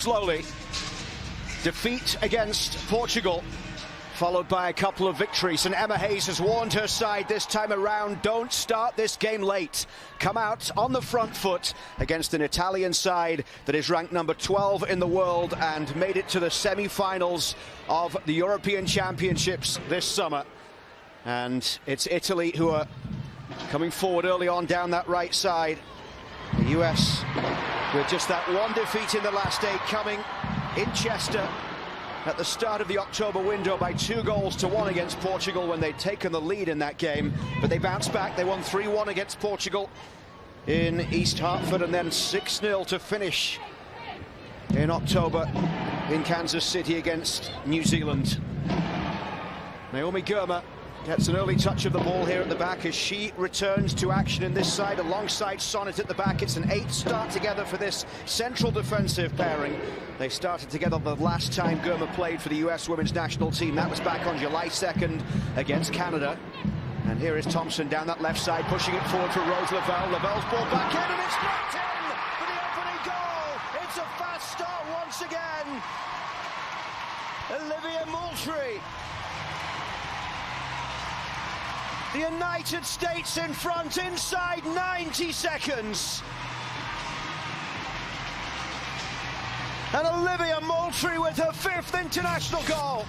Slowly, defeat against Portugal, followed by a couple of victories, and Emma Hayes has warned her side this time around, don't start this game late. Come out on the front foot against an Italian side that is ranked number 12 in the world and made it to the semi-finals of the European Championships this summer. And it's Italy who are coming forward early on down that right side. The US with just that one defeat in the last 8, coming in Chester at the start of the October window by 2-1 against Portugal when they'd taken the lead in that game. But they bounced back. They won 3-1 against Portugal in East Hartford, and then 6-0 to finish in October in Kansas City against New Zealand. Naomi Girma gets an early touch of the ball here at the back as she returns to action in this side alongside Sonnet at the back. It's an 8 start together for this central defensive pairing. They started together the last time Girma played for the US women's national team. That was back on July 2nd against Canada. And here is Thompson down that left side, pushing it forward for Rose Lavelle. Lavelle's ball back in, and it's knocked in for the opening goal. It's a fast start once again. Olivia Moultrie. The United States in front inside 90 seconds. And Olivia Moultrie with her 5th international goal.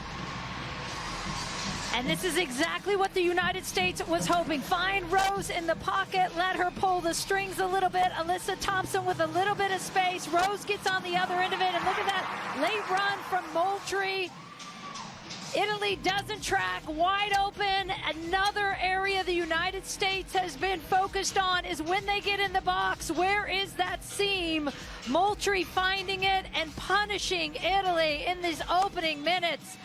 And this is exactly what the United States was hoping. Find Rose in the pocket, let her pull the strings a little bit. Alyssa Thompson with a little bit of space. Rose gets on the other end of it, and look at that late run from Moultrie. Italy doesn't track, wide open. Another area the United States has been focused on is when they get in the box, where is that seam? Moultrie finding it and punishing Italy in these opening minutes.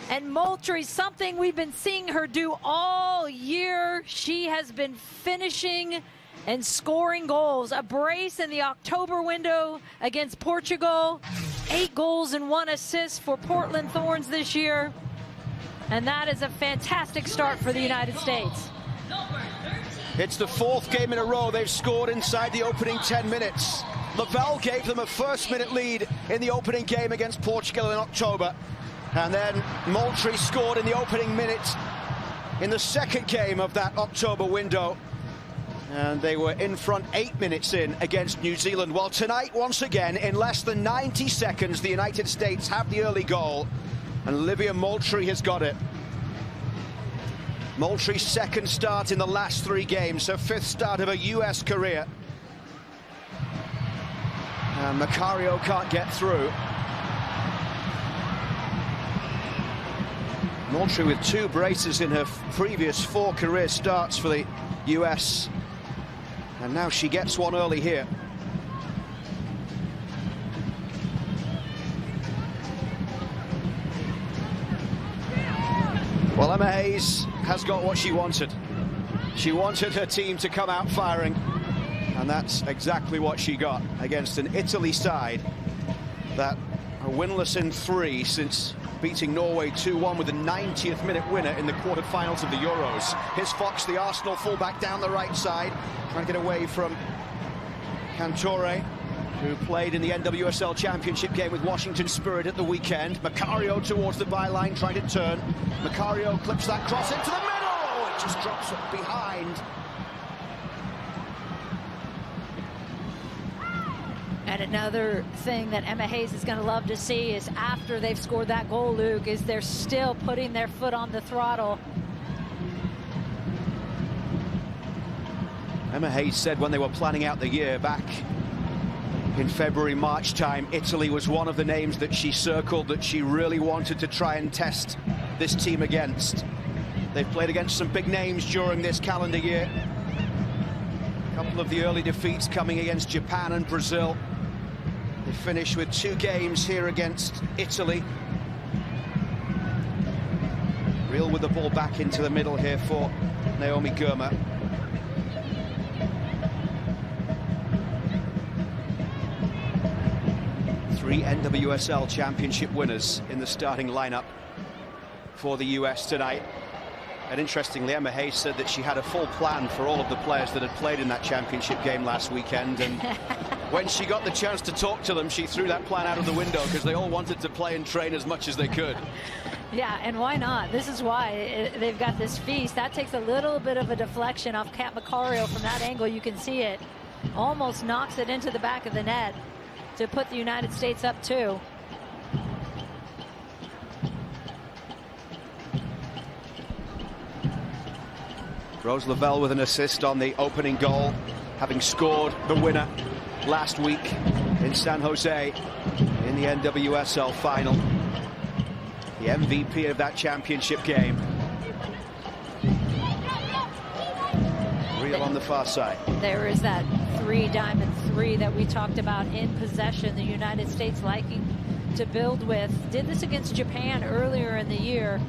And Moultrie, something we've been seeing her do all year. She has been finishing and scoring goals. A brace in the October window against Portugal. 8 goals and 1 assist for Portland Thorns this year. And that is a fantastic start for the United States. It's the 4th game in a row they've scored inside the opening 10 minutes. Lavelle gave them a first-minute lead in the opening game against Portugal in October. And then Moultrie scored in the opening minute in the 2nd game of that October window. And they were in front 8 minutes in against New Zealand. Well, tonight, once again, in less than 90 seconds, the United States have the early goal. And Olivia Moultrie has got it. Moultrie's 2nd start in the last 3 games, her 5th start of her US career. And Macario can't get through. Moultrie with 2 braces in her previous 4 career starts for the US. And now she gets one early here. Well, Emma Hayes has got what she wanted. She wanted her team to come out firing, and that's exactly what she got against an Italy side that are winless in 3 since beating Norway 2-1 with a 90th minute winner in the quarterfinals of the Euros. Here's Fox, the Arsenal fullback, down the right side, trying to get away from Cantore, who played in the NWSL Championship game with Washington Spirit at the weekend. Macario towards the byline, trying to turn. Macario clips that cross into the middle. It just drops up behind. And another thing that Emma Hayes is going to love to see is after they've scored that goal, Luke, is they're still putting their foot on the throttle. Emma Hayes said when they were planning out the year back in February, March time, Italy was one of the names that she circled that she really wanted to try and test this team against. They've played against some big names during this calendar year. A couple of the early defeats coming against Japan and Brazil. They finished with 2 games here against Italy. Reel with the ball back into the middle here for Naomi Girma. Three NWSL Championship winners in the starting lineup for the US tonight. And interestingly, Emma Hayes said that she had a full plan for all of the players that had played in that championship game last weekend, and When she got the chance to talk to them, she threw that plan out of the window because they all wanted to play and train as much as they could. Yeah, and why not? This is why they've got this feast. That takes a little bit of a deflection off Kat Macario from that angle. You can see it. Almost knocks it into the back of the net to put the United States up 2. Rose Lavelle with an assist on the opening goal, having scored the winner last week in San Jose in the NWSL final. The MVP of that championship game. Real on the far side. There is that 3-diamond 3 that we talked about in possession. The United States liking to build with. Did this against Japan earlier in the year.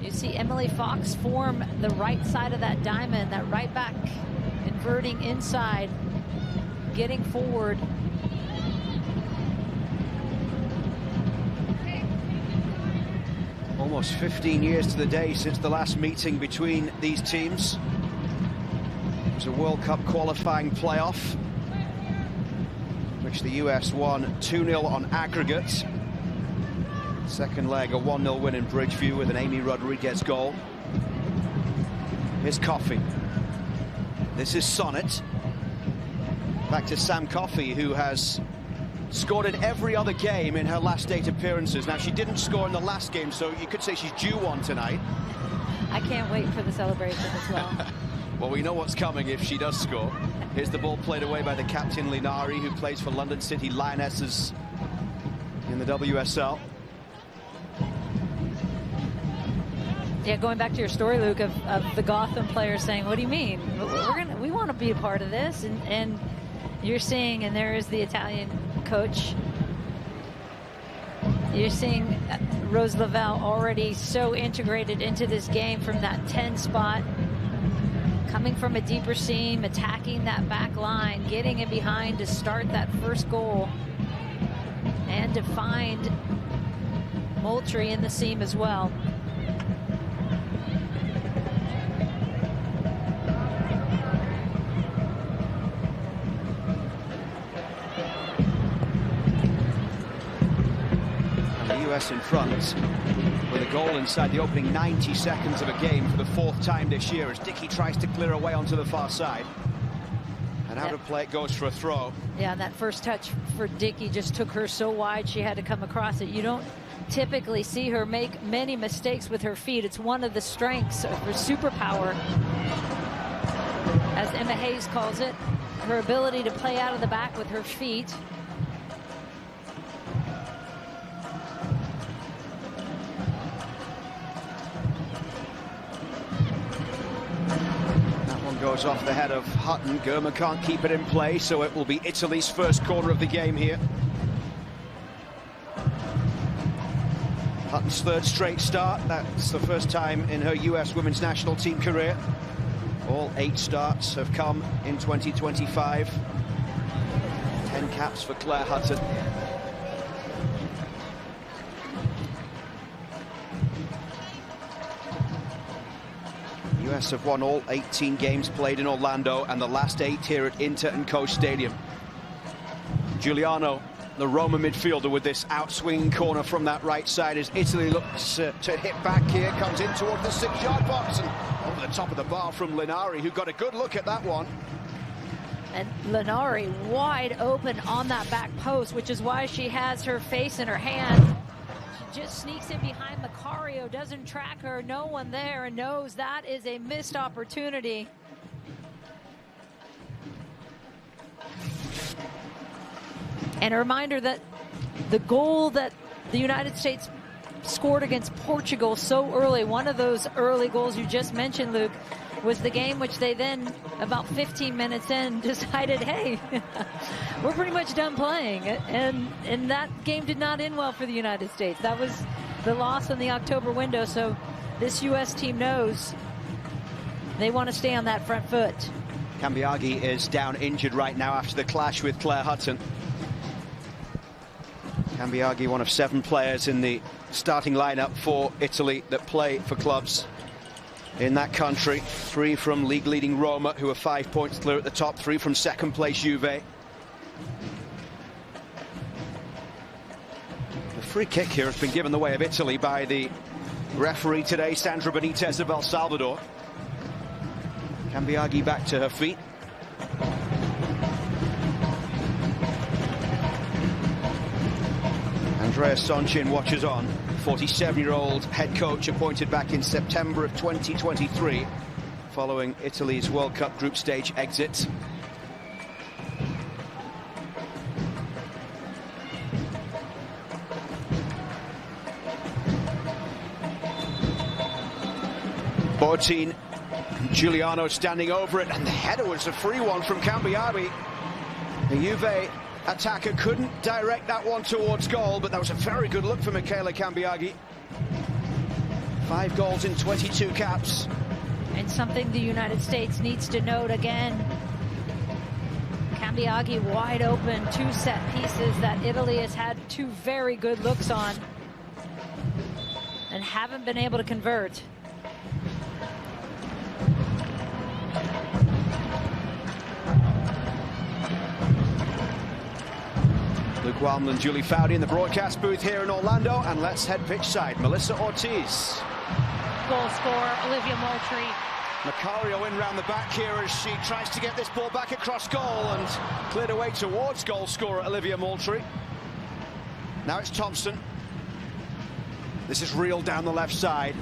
You see Emily Fox form the right side of that diamond, that right back, inverting inside, getting forward. Almost 15 years to the day since the last meeting between these teams. It was a World Cup qualifying playoff, which the US won 2-0 on aggregate. Second leg, a 1-0 win in Bridgeview with an Amy Rodriguez goal. Here's Coffey. This is Sonnet. Back to Sam Coffey, who has scored in every other game in her last 8 appearances. Now, she didn't score in the last game, so you could say she's due one tonight. I can't wait for the celebration as well. Well, we know what's coming if she does score. Here's the ball played away by the captain, Linari, who plays for London City Lionesses in the WSL. Yeah, going back to your story, Luke, of the Gotham players saying, what do you mean? We want to be a part of this. And you're seeing, and there is the Italian coach. You're seeing Rose Lavelle already so integrated into this game from that 10 spot, coming from a deeper seam, attacking that back line, getting in behind to start that first goal, and to find Moultrie in the seam as well. US in front with a goal inside the opening 90 seconds of a game for the 4th time this year as Dickey tries to clear away onto the far side. And out of play it goes for a throw. Yeah, that first touch for Dickey just took her so wide she had to come across it. You don't typically see her make many mistakes with her feet. It's one of the strengths of her superpower, as Emma Hayes calls it, her ability to play out of the back with her feet. Goes off the head of Hutton. Germa can't keep it in play, so it will be Italy's first corner of the game here. Hutton's 3rd straight start. That's the first time in her US women's national team career. All 8 starts have come in 2025. 10 caps for Claire Hutton. US have won all 18 games played in Orlando and the last 8 here at Inter and Coast Stadium. Giuliano, the Roma midfielder, with this outswinging corner from that right side as Italy looks to hit back here, comes in toward the 6-yard box and over the top of the bar from Linari, who got a good look at that one. And Linari wide open on that back post, which is why she has her face in her hand. Just sneaks in behind Macario, doesn't track her, no one there, and knows that is a missed opportunity. And a reminder that the goal that the United States scored against Portugal so early, one of those early goals you just mentioned, Luke, was the game which they then, about 15 minutes in, decided, hey, we're pretty much done playing. And that game did not end well for the United States. That was the loss in the October window. So this U.S. team knows they want to stay on that front foot. Cambiaghi is down injured right now after the clash with Claire Hutton. Cambiaghi, one of 7 players in the starting lineup for Italy that play for clubs in that country. 3 from league-leading Roma, who are 5 points clear at the top. 3 from second-place Juve. The free kick here has been given the way of Italy by the referee today, Sandra Benitez of El Salvador. Cambiaghi back to her feet. Andrea Sonchin watches on. 47-year-old head coach appointed back in September of 2023 following Italy's World Cup group stage exit. Boateng, Giuliano standing over it, and the header was a free one from Cambiaghi. The Juve attacker couldn't direct that one towards goal, but that was a very good look for Michele Cambiaghi. 5 goals in 22 caps. And something the United States needs to note again. Cambiaghi wide open, 2 set pieces that Italy has had 2 very good looks on and haven't been able to convert. Luke Wildman and Julie Foudy in the broadcast booth here in Orlando, and let's head pitch side. Melissa Ortiz. Goal scorer Olivia Moultrie. Macario in round the back here as she tries to get this ball back across goal and cleared away towards goal scorer Olivia Moultrie. Now it's Thompson. This is real down the left side.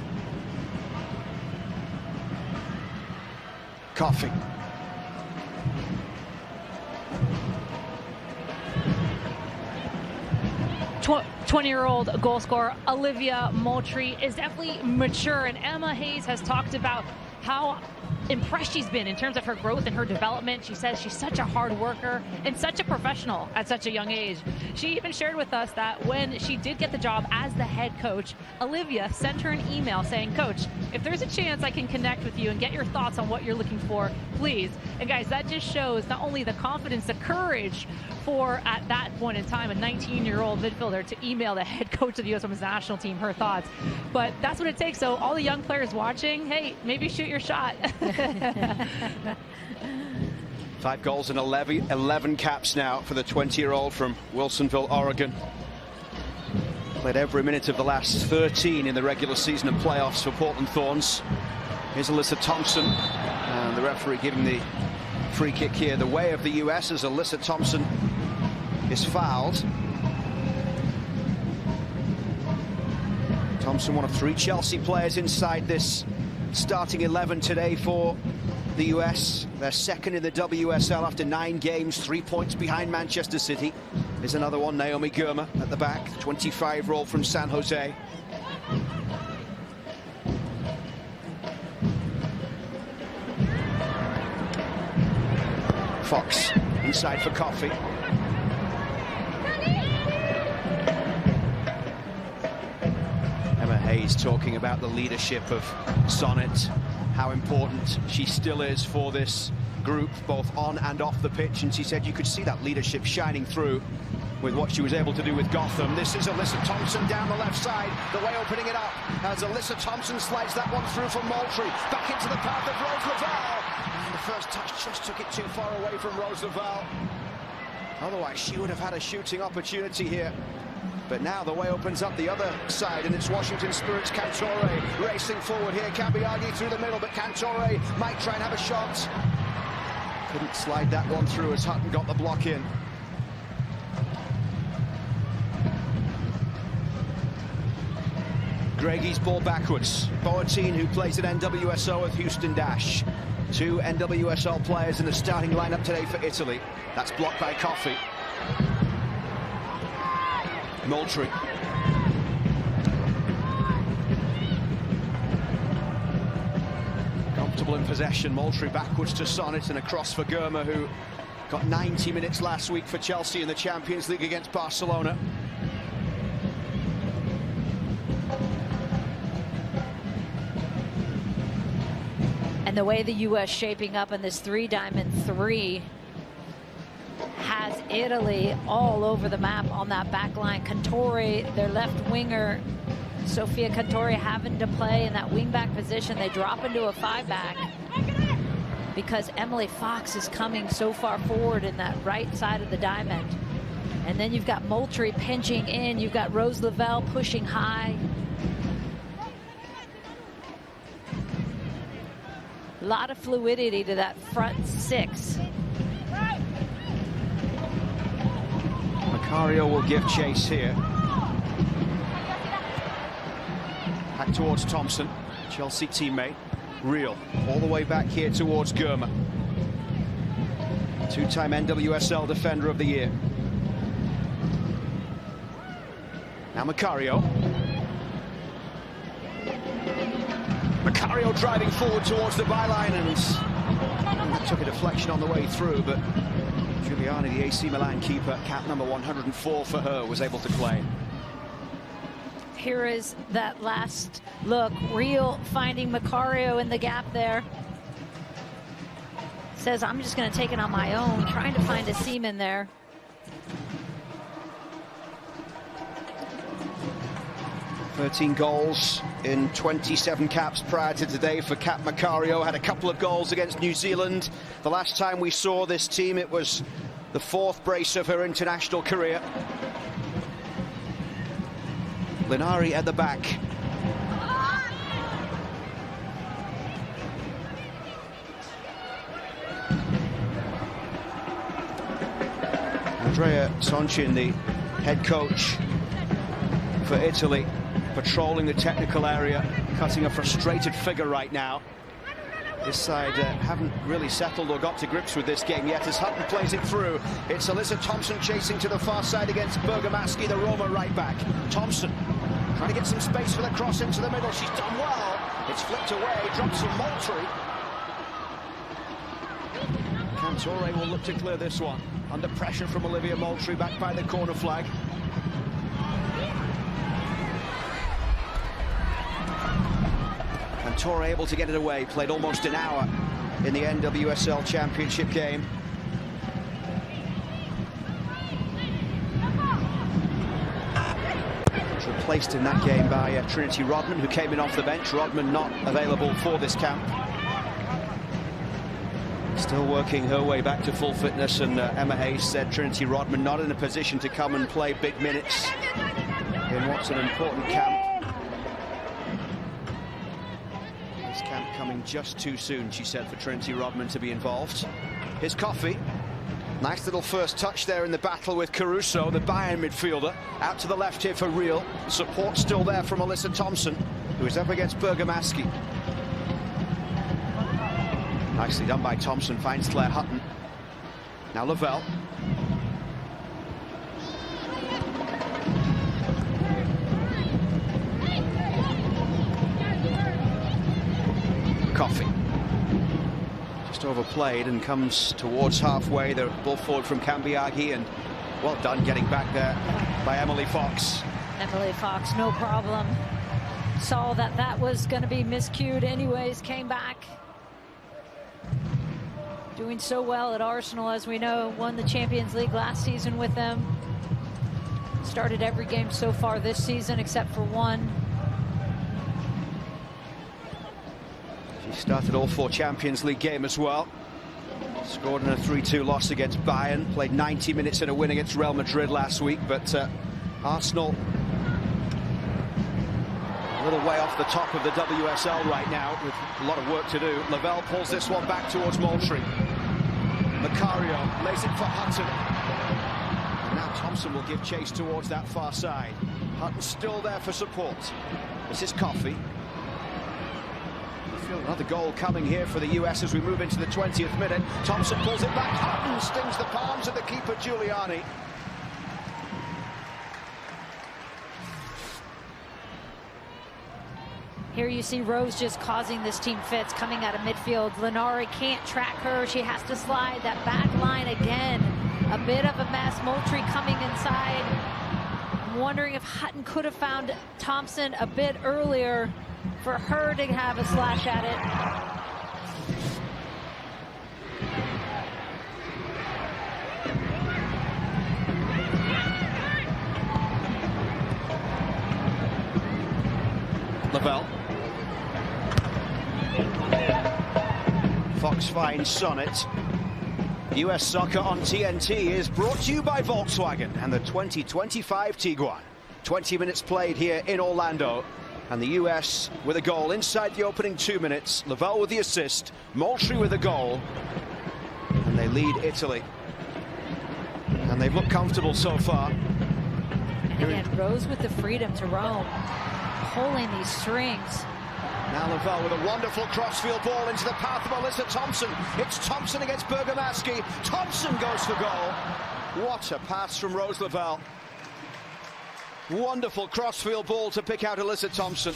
Coffey. 20-year-old goal scorer Olivia Moultrie is definitely mature, and Emma Hayes has talked about how impressed she's been in terms of her growth and her development. She says she's such a hard worker and such a professional at such a young age. She even shared with us that when she did get the job as the head coach, Olivia sent her an email saying, "Coach, if there's a chance I can connect with you and get your thoughts on what you're looking for, please." And guys, that just shows not only the confidence, the courage for, at that point in time, a 19-year-old midfielder to email the head coach of the U.S. Women's National Team her thoughts. But that's what it takes. So all the young players watching, hey, maybe shoot your shot. 5 goals and 11 caps now for the 20-year-old from Wilsonville, Oregon. Played every minute of the last 13 in the regular season and playoffs for Portland Thorns. Here's Alyssa Thompson, and the referee giving the free kick here the way of the US as Alyssa Thompson is fouled. Thompson, one of 3 Chelsea players inside this starting 11 today for the US. They're second in the WSL after 9 games, 3 points behind Manchester City. There's another one, Naomi Girma at the back, 25-year-old from San Jose. Fox inside for Coffey. Emma Hayes talking about the leadership of Sonnet, how important she still is for this group, both on and off the pitch, and she said you could see that leadership shining through with what she was able to do with Gotham. This is Alyssa Thompson down the left side, the way opening it up as Alyssa Thompson slides that one through from Moultrie, back into the path of Rose Lavelle. The first touch just took it too far away from Rose Lavelle. Otherwise, she would have had a shooting opportunity here. But now the way opens up the other side, and it's Washington Spirit's Cantore racing forward here. Cambiaghi through the middle, but Cantore might try and have a shot. Couldn't slide that one through as Hutton got the block in. Greggy's ball backwards. Boateng, who plays at NWSL with Houston Dash. 2 NWSL players in the starting lineup today for Italy. That's blocked by Coffey. Moultrie. Comfortable in possession. Moultrie backwards to Sonnet and across for Girma, who got 90 minutes last week for Chelsea in the Champions League against Barcelona. And the way the U.S. shaping up in this 3-diamond 3 has Italy all over the map on that back line. Cantore, their left winger, Sofia Cantore having to play in that wingback position. They drop into a 5-back because Emily Fox is coming so far forward in that right side of the diamond. And then you've got Moultrie pinching in. You've got Rose Lavelle pushing high. A lot of fluidity to that front 6. Macario will give chase here. Back towards Thompson, Chelsea teammate. Real, all the way back here towards Germa. Two-time NWSL Defender of the Year. Now Macario. Macario driving forward towards the byline and took a deflection on the way through, but Giuliani, the AC Milan keeper, cap number 104 for her, was able to play. Here is that last look. Real finding Macario in the gap there. Says, I'm just going to take it on my own, trying to find a seam in there. "13 goals in 27 caps prior to today for Cap Macario. Had a couple of goals against New Zealand. The last time we saw this team, it was the 4th brace of her international career. Linari at the back. Andrea Sonchin, the head coach for Italy, patrolling the technical area, cutting a frustrated figure right now. This side haven't really settled or got to grips with this game yet as Hutton plays it through. It's Alyssa Thompson chasing to the far side against Bergamaschi, the Roma right back. Thompson trying to get some space for the cross into the middle. She's done well. It's flicked away, drops from Moultrie. Cantore will look to clear this one. Under pressure from Olivia Moultrie, back by the corner flag. Cantore able to get it away, played almost an hour in the NWSL Championship game. Was replaced in that game by Trinity Rodman, who came in off the bench. Rodman not available for this camp. Still working her way back to full fitness, and Emma Hayes said Trinity Rodman not in a position to come and play big minutes in what's an important camp. This camp coming just too soon, she said, for Trinity Rodman to be involved. Here's Coffey. Nice little first touch there in the battle with Caruso, the Bayern midfielder. Out to the left here for Real. Support still there from Alyssa Thompson, who is up against Bergamaschi. Nicely done by Thompson, finds Claire Hutton. Now Lavelle. Coffey. Just overplayed and comes towards halfway. The ball forward from Cambiaghi, and well done getting back there by Emily Fox. Emily Fox, no problem. Saw that was going to be miscued anyways, came back. Doing so well at Arsenal, as we know, won the Champions League last season with them. Started every game so far this season except for one. She started all 4 Champions League games as well. Scored in a 3-2 loss against Bayern. Played 90 minutes in a win against Real Madrid last week, but Arsenal a little way off the top of the WSL right now, with a lot of work to do. Lavelle pulls this one back towards Moultrie. Macario lays it for Hutton. And now Thompson will give chase towards that far side. Hutton still there for support. This is Coffey. We feel another goal coming here for the US as we move into the 20th minute. Thompson pulls it back. Hutton stings the palms of the keeper, Giuliani. Here you see Rose just causing this team fits, coming out of midfield. Linari can't track her. She has to slide that back line again. A bit of a mess. Moultrie coming inside. I'm wondering if Hutton could have found Thompson a bit earlier for her to have a slash at it. Lavelle. Fox finds Sonnet. US Soccer on TNT is brought to you by Volkswagen and the 2025 Tiguan. 20 minutes played here in Orlando, and the US with a goal inside the opening 2 minutes. Lavelle with the assist, Moultrie with a goal, and they lead Italy. And they've looked comfortable so far. And again, Rose with the freedom to roam, pulling these strings. Now Lavelle with a wonderful crossfield ball into the path of Alyssa Thompson. It's Thompson against Bergamaschi. Thompson goes for goal. What a pass from Rose Lavelle. Wonderful crossfield ball to pick out Alyssa Thompson.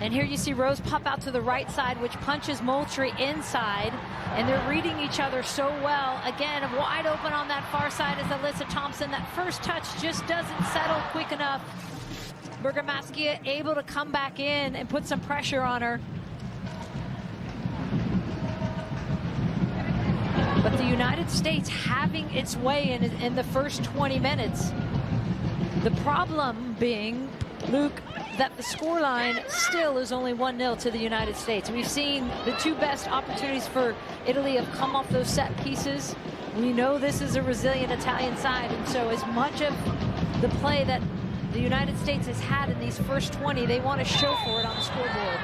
And here you see Rose pop out to the right side, which punches Moultrie inside. And they're reading each other so well. Again, wide open on that far side is Alyssa Thompson. That first touch just doesn't settle quick enough. Bergamaschi able to come back in and put some pressure on her. But the United States having its way in the first 20 minutes. The problem being, Luke, that the scoreline still is only 1-0 to the United States. We've seen the two best opportunities for Italy have come off those set pieces. We know this is a resilient Italian side, and so as much of the play that the United States has had in these first 20, they want to show for it on the scoreboard.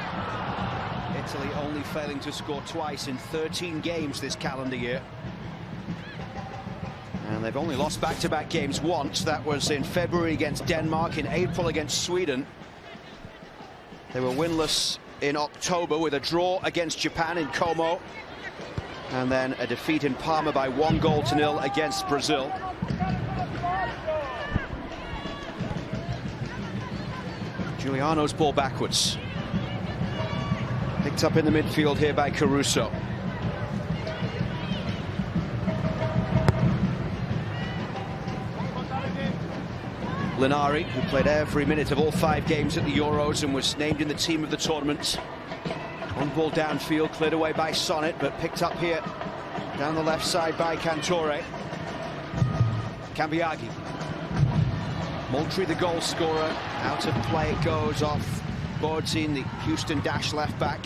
Italy only failing to score twice in 13 games this calendar year. And they've only lost back-to-back games once. That was in February against Denmark, in April against Sweden. They were winless in October with a draw against Japan in Como. And then a defeat in Parma by 1-0 against Brazil. Giuliano's ball backwards. Picked up in the midfield here by Caruso. Linari, who played every minute of all 5 games at the Euros and was named in the team of the tournament. One ball downfield, cleared away by Sonnet, but picked up here down the left side by Cantore. Cambiaghi. Moultrie, the goal scorer. Out of play it goes off Boadzin, the Houston Dash left back.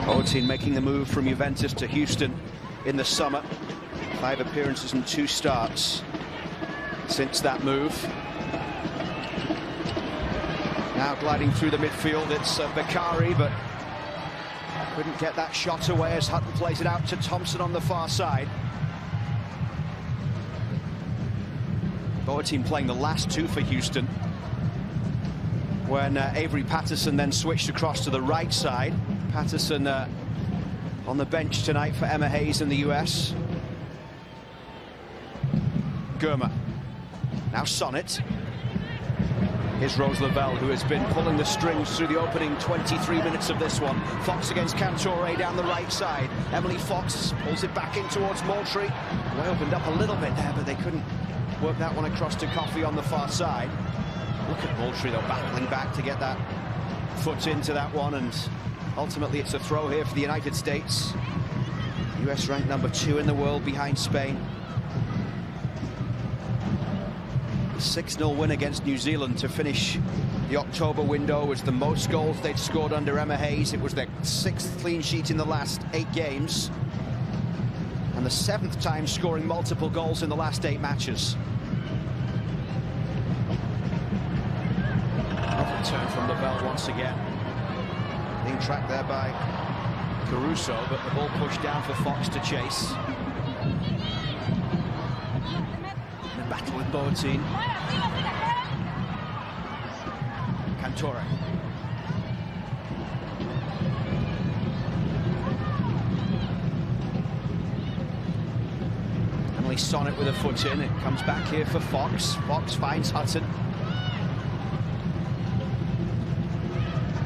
Boadzin making the move from Juventus to Houston in the summer. 5 appearances and 2 starts since that move. Now gliding through the midfield, it's Macario, but couldn't get that shot away as Hutton plays it out to Thompson on the far side. Boadzin playing the last 2 for Houston when Avery Patterson then switched across to the right side. Patterson on the bench tonight for Emma Hayes in the US. Germa. Now Sonnet. Here's Rose Lavelle, who has been pulling the strings through the opening 23 minutes of this one. Fox against Cantore down the right side. Emily Fox pulls it back in towards Moultrie. Way opened up a little bit there, but they couldn't work that one across to Coffey on the far side. Look at Moultrie, though, battling back to get that foot into that one, and ultimately it's a throw here for the United States. US ranked number 2 in the world behind Spain. 6-0 win against New Zealand to finish the October window was the most goals they'd scored under Emma Hayes. It was their 6th clean sheet in the last 8 games. And the 7th time scoring multiple goals in the last 8 matches. Another turn from Lavelle once again. Being tracked there by Caruso, but the ball pushed down for Fox to chase. The battle with Boadzin. Cantore. Emily Sonnet with a foot in. It comes back here for Fox. Fox finds Hutton.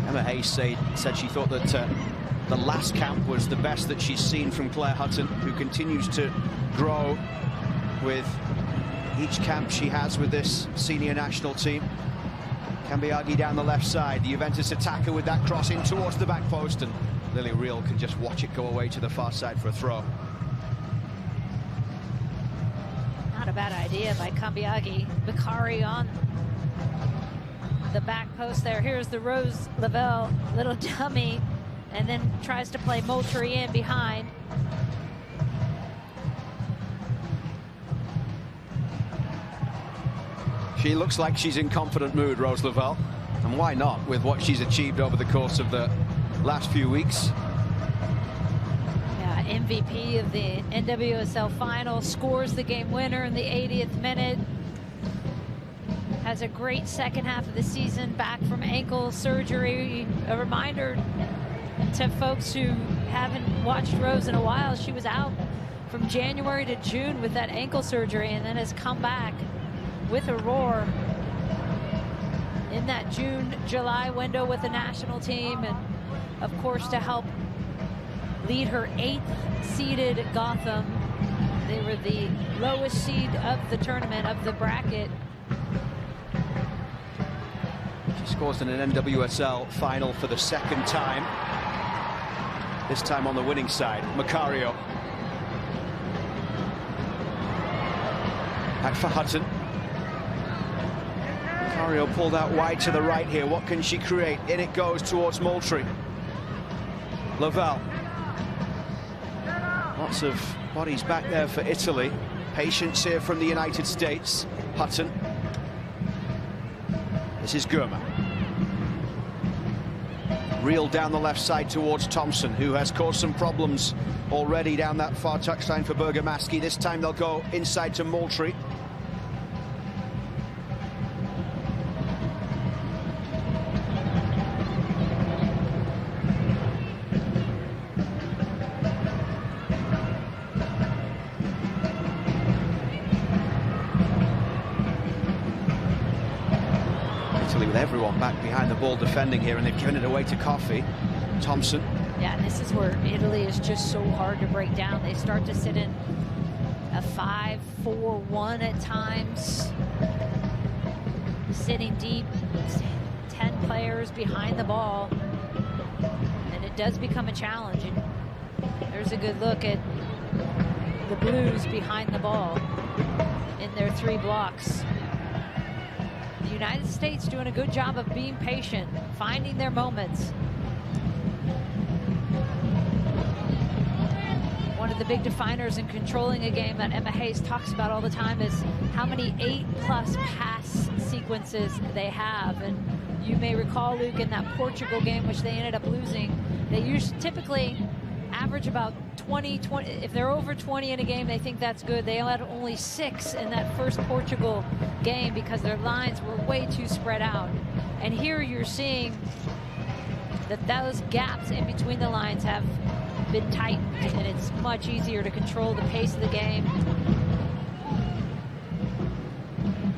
Emma Hayes said she thought that the last camp was the best that she's seen from Claire Hutton, who continues to grow with each camp she has with this senior national team. Cambiaghi down the left side, the Juventus attacker with that cross in towards the back post, and Lily Reel can just watch it go away to the far side for a throw. Not a bad idea by Kambiagi. Macario on the back post there. Here's the Rose Lavelle little dummy, and then tries to play Moultrie in behind. She looks like she's in confident mood, Rose Lavelle. And why not, with what she's achieved over the course of the last few weeks. Yeah, MVP of the NWSL final, scores the game winner in the 80th minute. Has a great second half of the season, back from ankle surgery. A reminder to folks who haven't watched Rose in a while, she was out from January to June with that ankle surgery, and then has come back with a roar in that June-July window with the national team, and of course to help lead her 8th seeded Gotham. They were the lowest seed of the tournament, of the bracket. She scores in an NWSL final for the second time, this time on the winning side. Macario. Back for Hutton. Macario pulled out wide to the right here. What can she create? In it goes towards Moultrie. Lavelle. Lots of bodies back there for Italy. Patience here from the United States. Hutton. This is Germa. Reel down the left side towards Thompson, who has caused some problems already down that far touchline for Bergamaschi. This time they'll go inside to Moultrie. With everyone back behind the ball defending here, and they've given it away to Coffey. Thompson. Yeah, and this is where Italy is just so hard to break down. They start to sit in a 5-4-1 at times, sitting deep, 10 players behind the ball, and it does become a challenge. And there's a good look at the Blues behind the ball in their 3 blocks. The United States doing a good job of being patient, finding their moments. One of the big definers in controlling a game that Emma Hayes talks about all the time is how many 8+ pass sequences they have. And you may recall, Luke, in that Portugal game, which they ended up losing, they typically average about 20. If they're over 20 in a game, they think that's good. They had only 6 in that first Portugal game because their lines were way too spread out. And here you're seeing that those gaps in between the lines have been tightened, and it's much easier to control the pace of the game.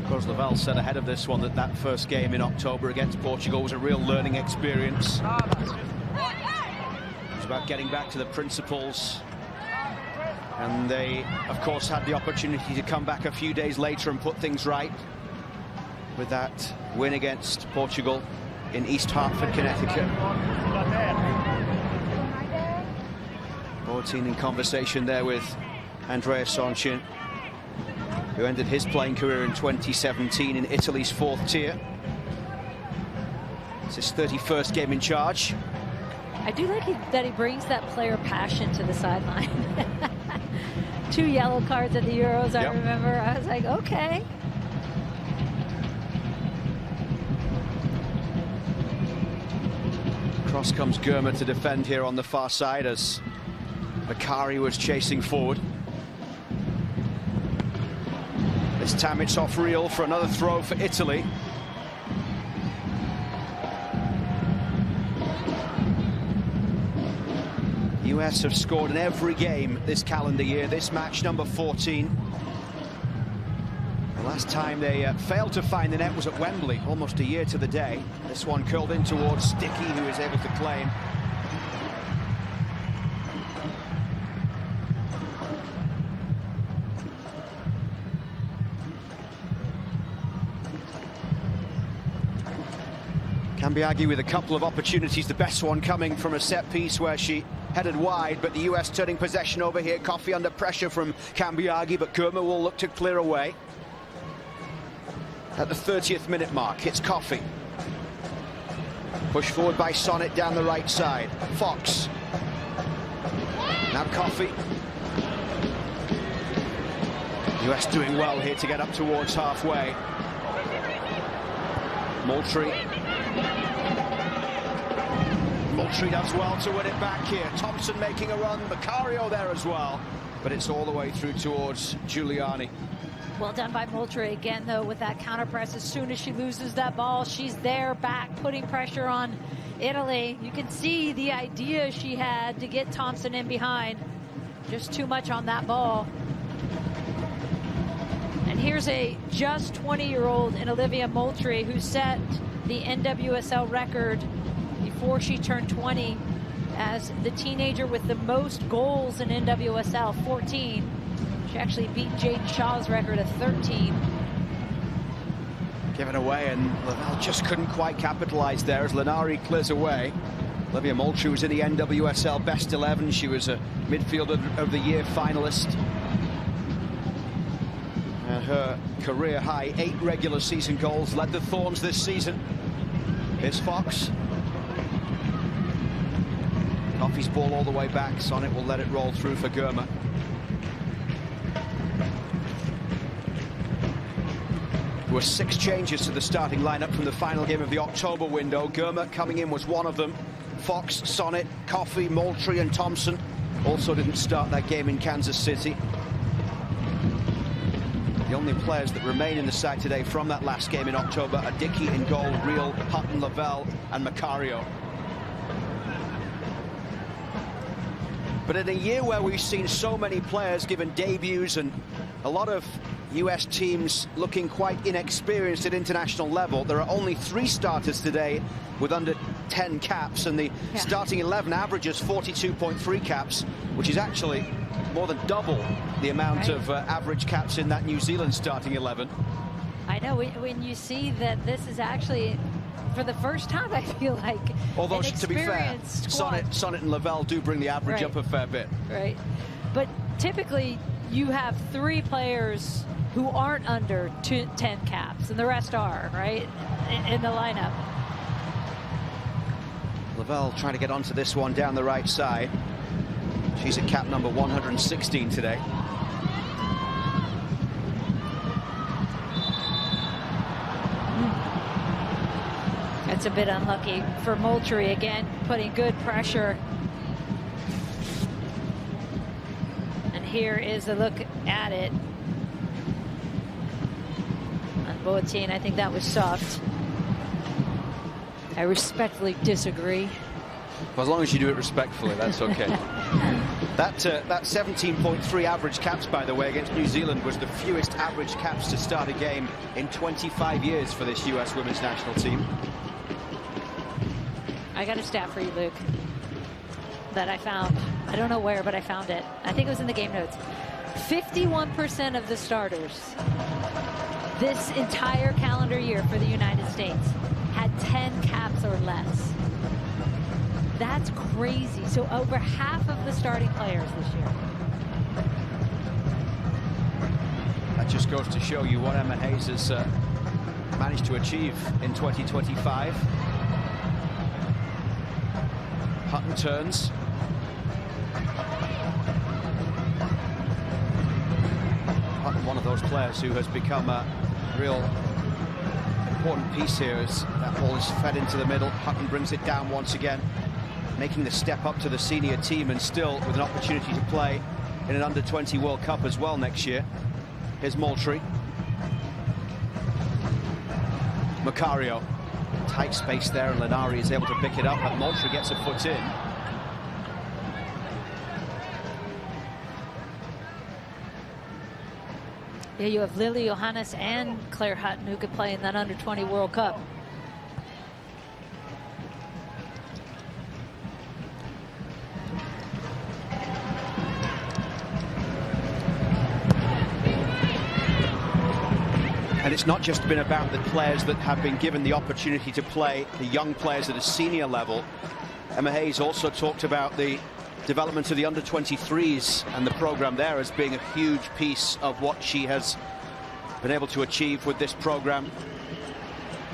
Rose Lavelle said ahead of this one that that first game in October against Portugal was a real learning experience. About getting back to the principles, and they of course had the opportunity to come back a few days later and put things right with that win against Portugal in East Hartford, Connecticut. Board team in conversation there with Andrea Sonchin, who ended his playing career in 2017 in Italy's 4th tier. It's his 31st game in charge. I do like that he brings that player passion to the sideline. 2 yellow cards at the Euros, I remember. I was like, okay. Cross comes Germa to defend here on the far side as Macario was chasing forward. This time it's off Reel for another throw for Italy. US have scored in every game this calendar year. This match number 14. The last time they failed to find the net was at Wembley, almost a year to the day. This one curled in towards Sticky, who is able to claim. Cambiaghi with a couple of opportunities, the best one coming from a set piece where she headed wide, but the US turning possession over here. Coffey under pressure from Cambiaghi, but Gurma will look to clear away. At the 30th minute mark, it's Coffey. Pushed forward by Sonnet down the right side. Fox. Now Coffey. US doing well here to get up towards halfway. Moultrie does well to win it back here. Thompson making a run. Macario there as well. But it's all the way through towards Giuliani. Well done by Moultrie again, though, with that counter press. As soon as she loses that ball, she's there back, putting pressure on Italy. You can see the idea she had to get Thompson in behind. Just too much on that ball. And here's a just 20-year-old in Olivia Moultrie who set the NWSL record before she turned 20 as the teenager with the most goals in NWSL, 14. She actually beat Jaden Shaw's record of 13. Given away, and Lavelle just couldn't quite capitalize there as Linari clears away. Olivia Moultrie was in the NWSL Best 11. She was a Midfielder of the Year finalist. And her career high 8 regular season goals led the Thorns this season. Here's Fox. Coffey's ball all the way back. Sonnet will let it roll through for Gurma. There were 6 changes to the starting lineup from the final game of the October window. Gurma coming in was one of them. Fox, Sonnet, Coffey, Moultrie and Thompson also didn't start that game in Kansas City. The only players that remain in the side today from that last game in October are Dickey in goal, Reel, Hutton, Lavelle and Macario. But in a year where we've seen so many players given debuts and a lot of US teams looking quite inexperienced at international level, there are only 3 starters today with under 10 caps, and the starting 11 averages 42.3 caps, which is actually more than double the amount of average caps in that New Zealand starting 11. I know, when you see that this is actually, for the first time, I feel like, although to be fair, Sonnet and Lavelle do bring the average up a fair bit. Right, but typically you have 3 players who aren't under 10 caps, and the rest are, right, in the lineup. Lavelle trying to get onto this one down the right side. She's at cap number 116 today. It's a bit unlucky for Moultrie again, putting good pressure. And here is a look at it. On Boateng, I think that was soft. I respectfully disagree. Well, as long as you do it respectfully, that's okay. That 17.3 average caps, by the way, against New Zealand was the fewest average caps to start a game in 25 years for this US women's national team. I got a stat for you, Luke, that I found. I don't know where, but I found it. I think it was in the game notes. 51% of the starters this entire calendar year for the United States had 10 caps or less. That's crazy. So over half of the starting players this year. That just goes to show you what Emma Hayes has managed to achieve in 2025. Hutton turns. Hutton, one of those players who has become a real important piece here as that ball is fed into the middle. Hutton brings it down once again, making the step up to the senior team and still with an opportunity to play in an under-20 World Cup as well next year. Here's Moultrie. Macario. Tight space there, and Linari is able to pick it up, but Moultrie gets a foot in. Yeah, you have Lily Johannes and Claire Hutton who could play in that under-20 World Cup. And it's not just been about the players that have been given the opportunity to play, the young players at a senior level. Emma Hayes also talked about the development of the under-23s and the program there as being a huge piece of what she has been able to achieve with this program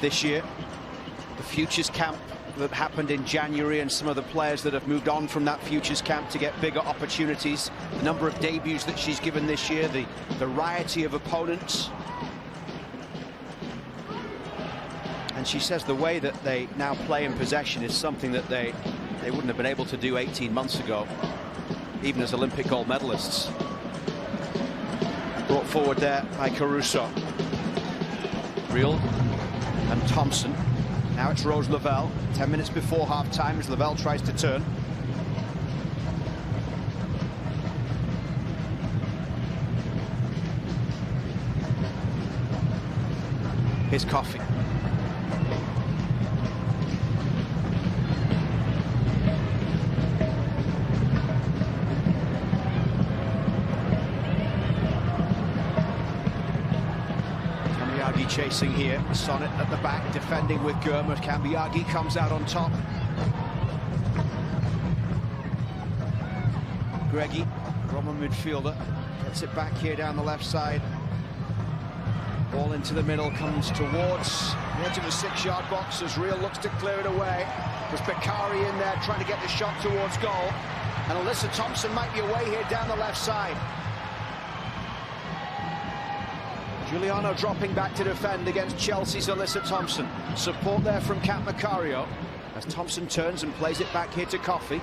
this year. The Futures Camp that happened in January, and some of the players that have moved on from that Futures Camp to get bigger opportunities, the number of debuts that she's given this year, the variety of opponents. And she says the way that they now play in possession is something that they wouldn't have been able to do 18 months ago, even as Olympic gold medalists. Brought forward there by Caruso. Real and Thompson. Now it's Rose Lavelle. 10 minutes before half-time as Lavelle tries to turn. Here's Coffey. Chasing here, Sonnet at the back, defending with Gurma. Kambiagi comes out on top. Greggy, Roman midfielder, gets it back here down the left side. Ball into the middle, comes towards the edge of the 6-yard box as Real looks to clear it away. There's Macario in there trying to get the shot towards goal. And Alyssa Thompson might be away here down the left side. Giuliano dropping back to defend against Chelsea's Alyssa Thompson. Support there from Kat Macario as Thompson turns and plays it back here to Coffey.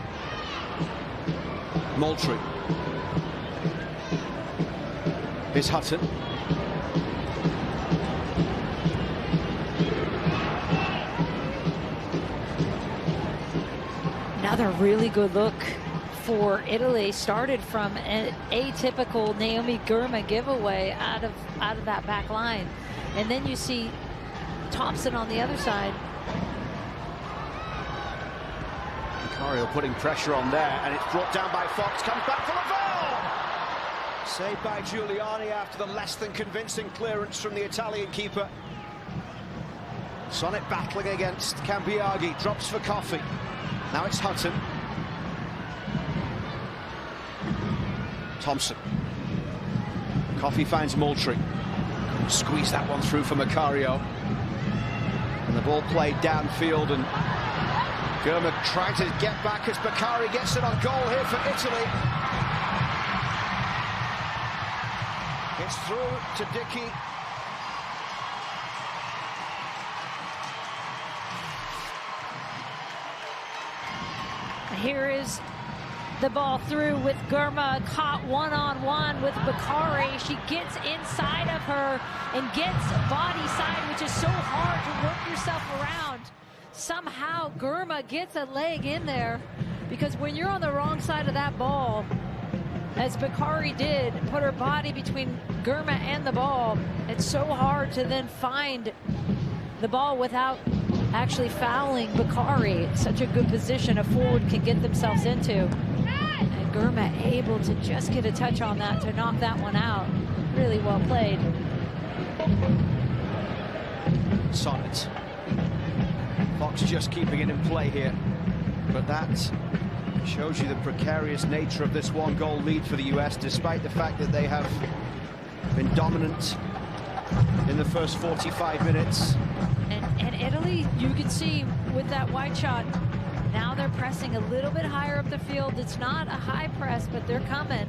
Moultrie. Here's Hutton. Another really good look for Italy, started from an atypical Naomi Gurma giveaway out of that back line, and then you see Thompson on the other side. Macario putting pressure on there, and it's brought down by Fox. Comes back for Lavelle. Saved by Giuliani after the less than convincing clearance from the Italian keeper. Sonnet battling against Kambiagi, drops for Coffey. Now it's Hutton. Thompson. Coffey finds Moultrie. Squeeze that one through for Macario. And the ball played downfield, and Gurma trying to get back as Macario gets it on goal here for Italy. It's through to Dickey. Here is the ball through with Gurma, caught one-on-one with Bakari. She gets inside of her and gets body side, which is so hard to work yourself around. Somehow Gurma gets a leg in there, because when you're on the wrong side of that ball, as Bakari did, put her body between Gurma and the ball, it's so hard to then find the ball without actually fouling Bakari. It's such a good position a forward can get themselves into. And Gurma able to just get a touch on that to knock that one out. Really well played. Sonnet. Fox just keeping it in play here. But that shows you the precarious nature of this one-goal lead for the US, despite the fact that they have been dominant in the first 45 minutes. And Italy, you can see with that wide shot, now they're pressing a little bit higher up the field. It's not a high press, but they're coming.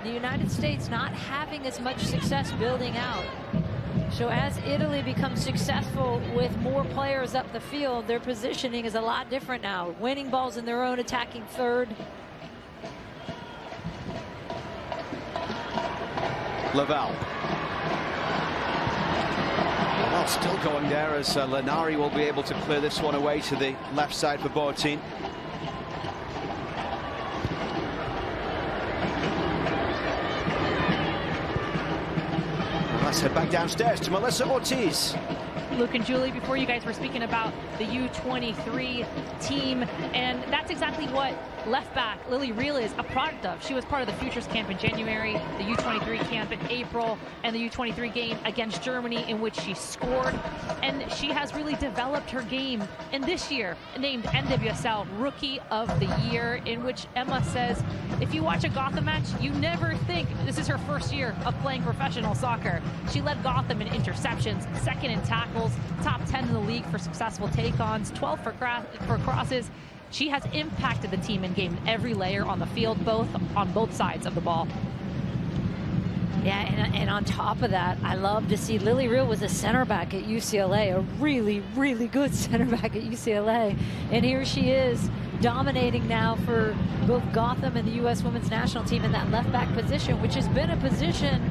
The United States not having as much success building out. So as Italy becomes successful with more players up the field, their positioning is a lot different now. Winning balls in their own attacking third. Lavelle. Well, still going there as Lenari will be able to clear this one away to the left side for Boateng. Let's head back downstairs to Melissa Ortiz. Luke and Julie, before you guys were speaking about the U23 team, and that's exactly what left back Lily Reel is a product of. She was part of the Futures Camp in January, the U23 camp in April, and the U23 game against Germany in which she scored. And she has really developed her game. And this year, named NWSL Rookie of the Year, in which Emma says, if you watch a Gotham match, you never think this is her first year of playing professional soccer. She led Gotham in interceptions, second in tackles, top 10 in the league for successful take-ons, 12 for crosses. She has impacted the team in game every layer on the field, on both sides of the ball. Yeah, and on top of that, I love to see Lily Reel was a center back at UCLA, a really, really good center back at UCLA. And here she is dominating now for both Gotham and the U.S. Women's National Team in that left back position, which has been a position,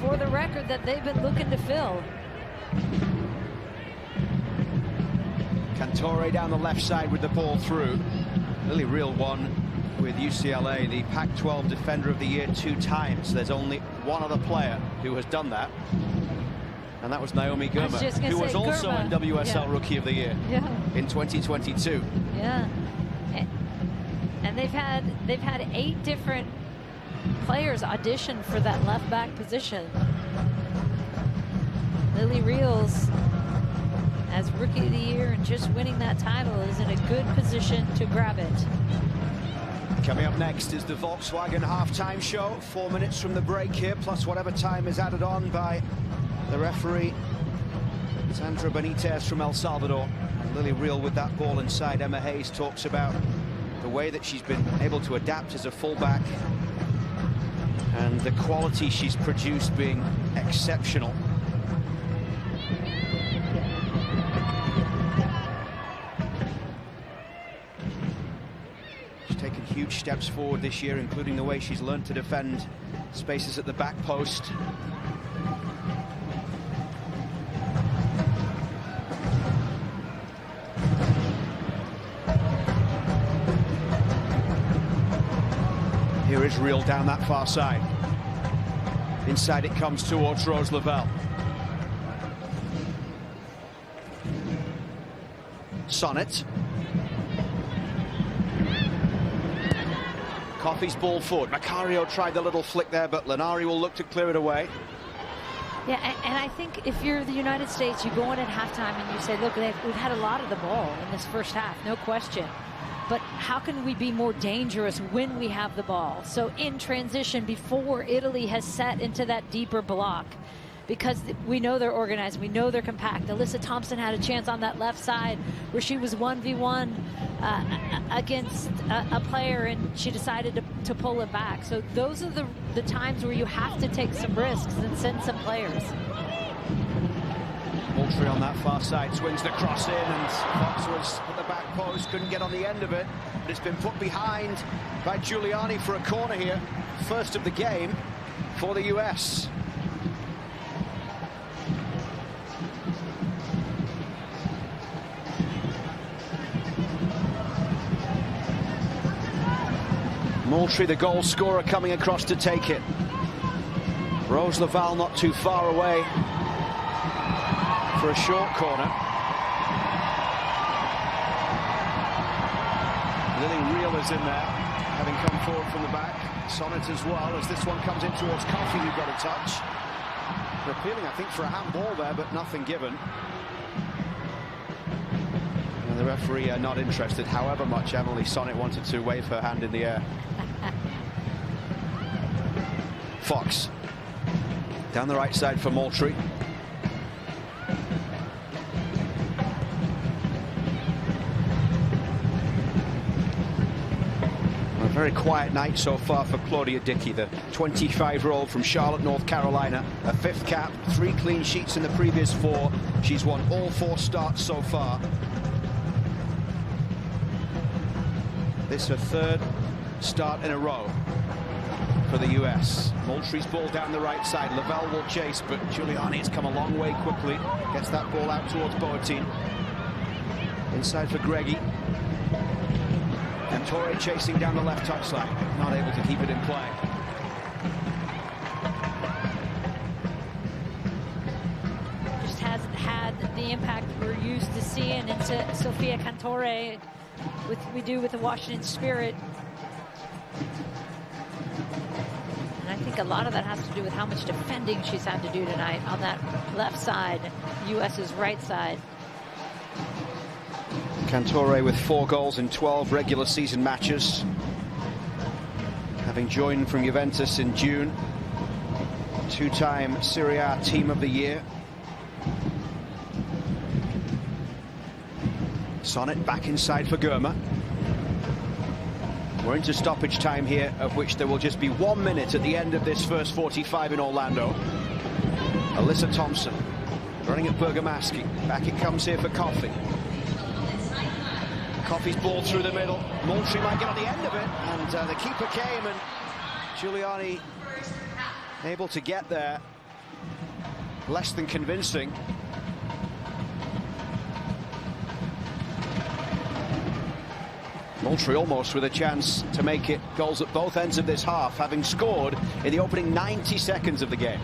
for the record, that they've been looking to fill. Cantore down the left side with the ball through. Lily Reel won with UCLA the Pac-12 Defender of the Year 2 times. There's only one other player who has done that, and that was Naomi Girma, who was also NWSL Rookie of the Year in 2022. Yeah, and they've had 8 different players audition for that left back position. Lily Reel's as Rookie of the Year and just winning that title is in a good position to grab it. Coming up next is the Volkswagen halftime show. 4 minutes from the break here, plus whatever time is added on by the referee, Sandra Benitez from El Salvador. And Lily Reel with that ball inside. Emma Hayes talks about the way that she's been able to adapt as a fullback and the quality she's produced being exceptional. Taken huge steps forward this year, including the way she's learned to defend spaces at the back post. Here is Reel down that far side. Inside it comes towards Rose Lavelle. Sonnet. Coffey's ball forward. Macario tried the little flick there, but Linari will look to clear it away. Yeah, and I think if you're the United States, you go in at halftime and you say, look, we've had a lot of the ball in this first half, no question. But how can we be more dangerous when we have the ball? So in transition, before Italy has set into that deeper block, because we know they're organized, we know they're compact. Alyssa Thompson had a chance on that left side where she was 1v1 against a player, and she decided to pull it back. So those are the times where you have to take some risks and send some players. Moultrie on that far side swings the cross in, and Fox was at the back post, couldn't get on the end of it, but it's been put behind by Giuliani for a corner here. First of the game for the US. Moultrie, the goal scorer, coming across to take it. Rose Lavelle not too far away for a short corner. Lily Reel is in there, having come forward from the back. Sonnet as well, as this one comes in towards Coffey, who got a touch. They're appealing, I think, for a handball there, but nothing given. And the referee not interested, however much Emily Sonnet wanted to wave her hand in the air. Fox down the right side for Moultrie. A very quiet night so far for Claudia Dickey, the 25-year-old from Charlotte, North Carolina. A 5th cap, 3 clean sheets in the previous 4. She's won all 4 starts so far. This is her 3rd start in a row for the US. Moultrie's ball down the right side. Lavelle will chase, but Giuliani has come a long way quickly. Gets that ball out towards Boateng. Inside for Greggy. And Torre chasing down the left touchline. Not able to keep it in play. Just hasn't had the impact we're used to seeing in Sofia Cantore with the Washington Spirit. And I think a lot of that has to do with how much defending she's had to do tonight on that left side, US's right side. Cantore with 4 goals in 12 regular season matches, having joined from Juventus in June. 2-time Serie A Team of the Year. Sonnet back inside for Germa. We're into stoppage time here, of which there will just be 1 minute at the end of this first 45 in Orlando. Alyssa Thompson running at Bergamaschi. Back it comes here for Coffey. Coffey's ball through the middle. Moultrie might get on the end of it, and the keeper came, and Giuliani able to get there. Less than convincing. Moultrie almost with a chance to make it goals at both ends of this half, having scored in the opening 90 seconds of the game.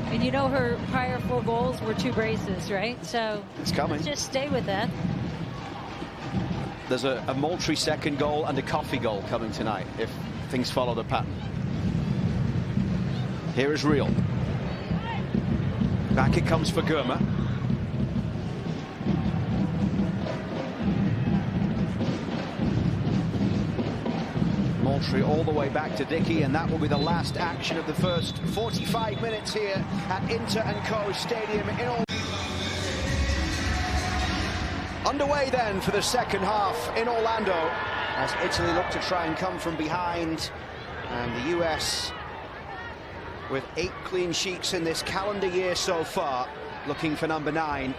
And you know her prior 4 goals were 2 braces, right? So it's coming. Let's just stay with that. There's a Moultrie second goal and a Coffey goal coming tonight if things follow the pattern. Here is Real. Back it comes for Germa. Moultrie all the way back to Dickey, and that will be the last action of the first 45 minutes here at Inter & Co Stadium in Orlando. Underway then for the second half in Orlando, as Italy look to try and come from behind, and the US with 8 clean sheets in this calendar year so far, looking for number 9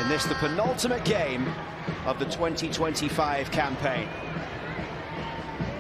in this, the penultimate game of the 2025 campaign.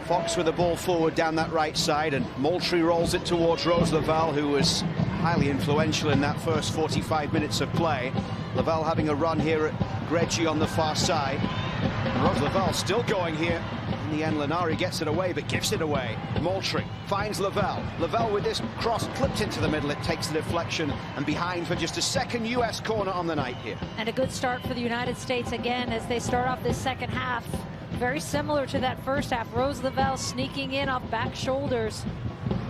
Fox with the ball forward down that right side, and Moultrie rolls it towards Rose Lavelle, who was highly influential in that first 45 minutes of play. Lavelle having a run here at Greggi on the far side. And Rose Lavelle still going here. In the end, Linari gets it away, but gives it away. Moultrie finds Lavelle. Lavelle with this cross clipped into the middle. It takes the deflection and behind for just a second US corner on the night here. And a good start for the United States again as they start off this second half. Very similar to that first half. Rose Lavelle sneaking in off back shoulders.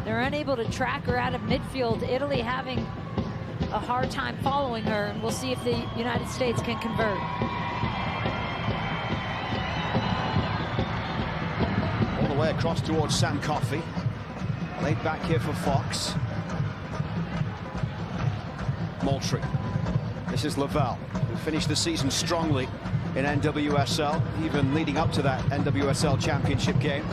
They're unable to track her out of midfield. Italy having a hard time following her, and we'll see if the United States can convert. All the way across towards Sam Coffey. Laid back here for Fox. Moultrie. This is Lavelle, who finished the season strongly in NWSL, even leading up to that NWSL championship game.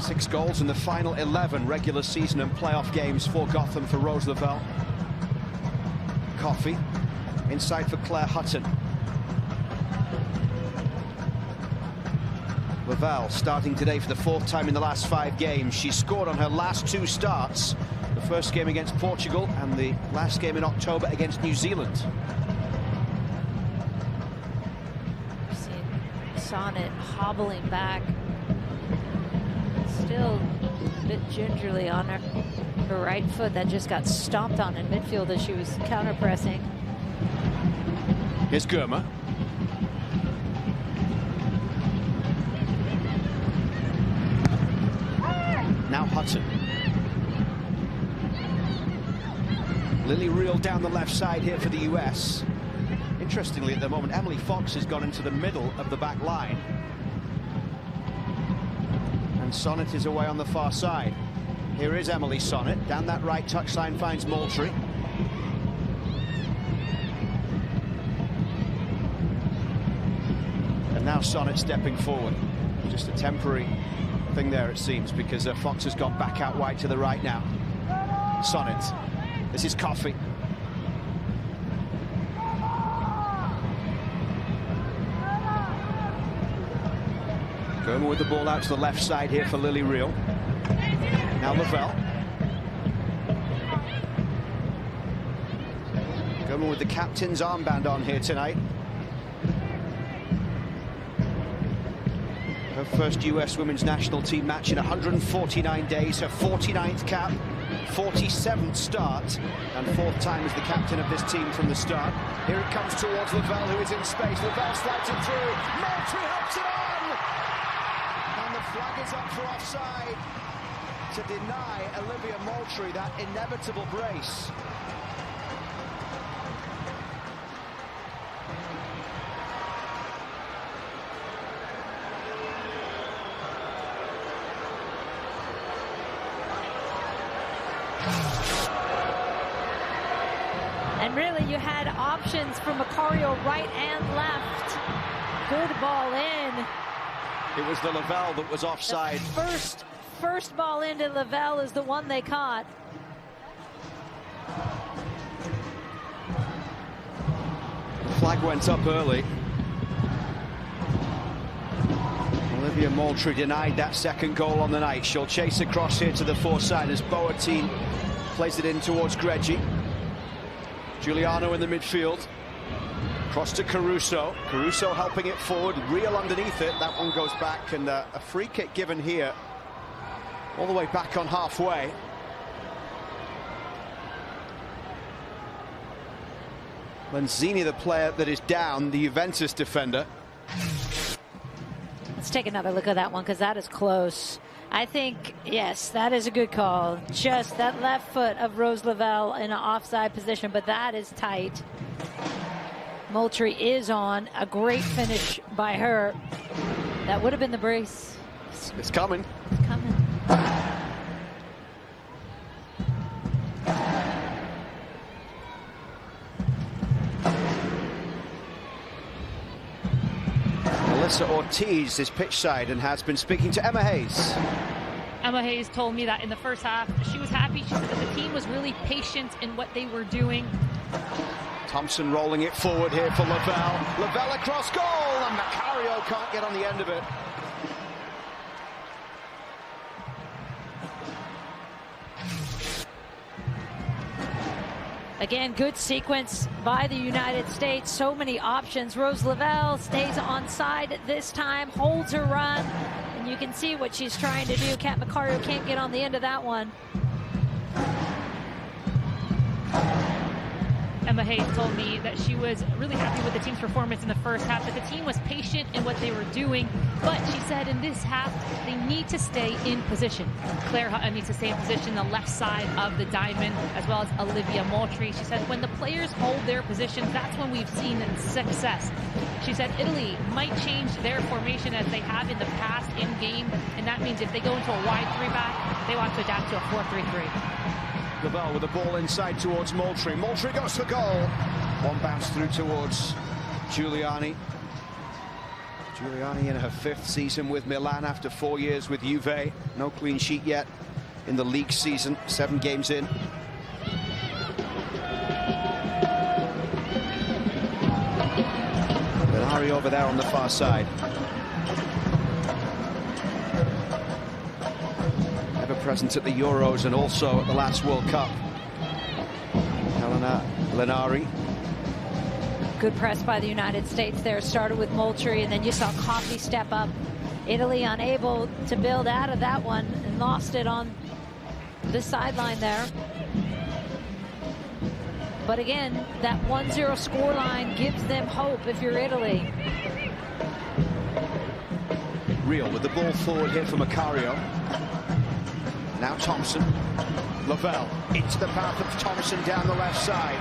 6 goals in the final 11 regular season and playoff games for Gotham for Rose Lavelle. Coffey inside for Claire Hutton. Lavelle starting today for the 4th time in the last 5 games. She scored on her last 2 starts. The first game against Portugal and the last game in October against New Zealand. Sonnet hobbling back, still a bit gingerly on her right foot. That just got stomped on in midfield as she was counter-pressing. Here's Germa. Now Hudson. Lily Real down the left side here for the US. Interestingly, at the moment, Emily Fox has gone into the middle of the back line. And Sonnet is away on the far side. Here is Emily Sonnet. Down that right touchline finds Moultrie. And now Sonnet stepping forward. Just a temporary thing there, it seems, because Fox has gone back out wide to the right now. Sonnet. This is Coffey. Germa with the ball out to the left side here for Lily Real. Now Lavelle. Germa with the captain's armband on here tonight. Her first US women's national team match in 149 days, her 49th cap 47th start and 4th time as the captain of this team from the start. Here it comes towards Lavelle, who is in space. Lavelle slides it through. Moultrie helps it on! And the flag is up for offside to deny Olivia Moultrie that inevitable brace. And really, you had options for Macario right and left. Good ball in. It was the Lavelle that was offside. The first ball into Lavelle is the one they caught. The flag went up early. Olivia Moultrie denied that second goal on the night. She'll chase across here to the far side as Boateng plays it in towards Greggi. Giuliano in the midfield. Cross to Caruso. Caruso helping it forward. Real underneath it. That one goes back, and a free kick given here. All the way back on halfway. Lenzini, the player that is down, the Juventus defender. Let's take another look at that one, because that is close. I think, yes, that is a good call. Just that left foot of Rose Lavelle in an offside position, but that is tight. Moultrie is on. A great finish by her. That would have been the brace. It's coming. It's coming. Melissa Ortiz is pitch side and has been speaking to Emma Hayes. Emma Hayes told me that in the first half, she was happy. She said that the team was really patient in what they were doing. Thompson rolling it forward here for Lavelle. Lavelle across goal, and Macario can't get on the end of it. Again, good sequence by the United States. So many options. Rose Lavelle stays onside this time, holds her run, and you can see what she's trying to do. Kat Macario can't get on the end of that one. Emma Hayes told me that she was really happy with the team's performance in the first half, that the team was patient in what they were doing, but she said in this half, they need to stay in position. Claire Hutton needs to stay in position, the left side of the diamond, as well as Olivia Moultrie. She said when the players hold their positions, that's when we've seen success. She said Italy might change their formation as they have in the past in game, and that means if they go into a wide three-back, they want to adapt to a 4-3-3. Lavelle with the ball inside towards Moultrie. Moultrie goes for goal. One bounce through towards Giuliani. Giuliani in her 5th season with Milan after 4 years with Juve. No clean sheet yet in the league season. 7 games in. Macario over there on the far side. Present at the Euros and also at the last World Cup. Helena Lenari. Good press by the United States there. Started with Moultrie, and then you saw Coffey step up. Italy unable to build out of that one and lost it on the sideline there. But again, that 1-0 scoreline gives them hope if you're Italy. Real with the ball forward here for Macario. Now Thompson, Lavelle into the path of Thompson down the left side.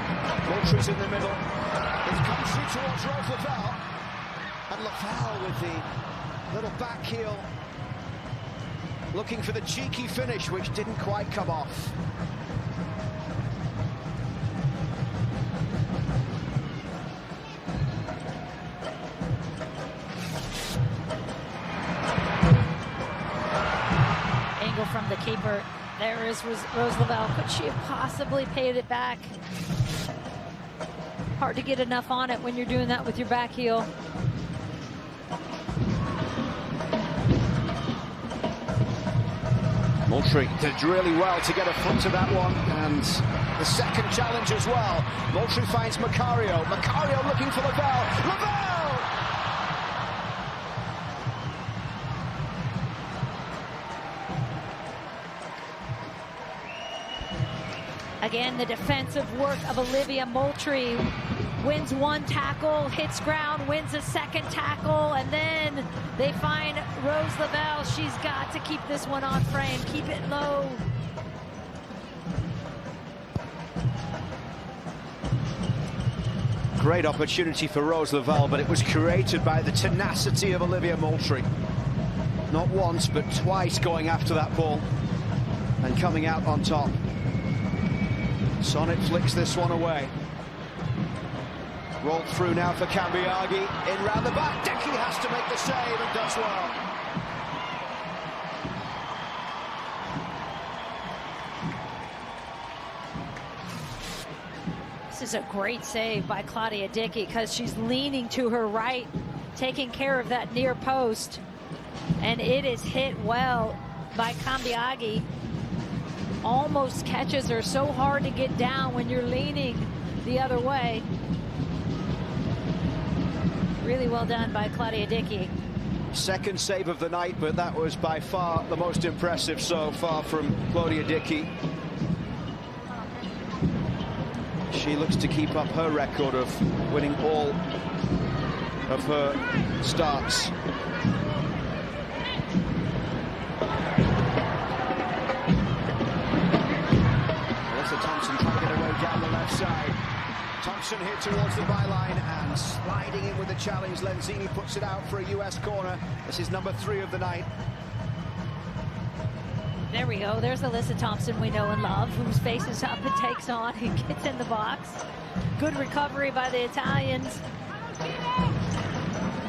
Moultrie's in the middle. It comes through towards Rose Lavelle. And Lavelle with the little back heel. Looking for the cheeky finish, which didn't quite come off. From the keeper. There is Rose Lavelle. Could she have possibly paid it back? Hard to get enough on it when you're doing that with your back heel. Moultrie did really well to get a foot to that one, and the second challenge as well. Moultrie finds Macario. Macario looking for Lavelle. Lavelle! Again, the defensive work of Olivia Moultrie. Wins one tackle, hits ground, wins a second tackle, and then they find Rose Lavelle. She's got to keep this one on frame, keep it low. Great opportunity for Rose Lavelle, but it was created by the tenacity of Olivia Moultrie. Not once, but twice going after that ball and coming out on top. Sonnet flicks this one away. Rolled through now for Cambiaghi. In round the back. Dickey has to make the save and does well. This is a great save by Claudia Dickey because she's leaning to her right, taking care of that near post. And it is hit well by Cambiaghi. Almost catches her. So hard to get down when you're leaning the other way. Really well done by Claudia Dickey. Second save of the night, but that was by far the most impressive so far from Claudia Dickey. She looks to keep up her record of winning all of her starts. Alyssa Thompson trying to get away down the left side. Thompson here towards the byline and sliding in with the challenge. Lenzini puts it out for a US corner. This is number 3 of the night. There we go. There's Alyssa Thompson we know and love, who faces up and takes on and gets in the box. Good recovery by the Italians.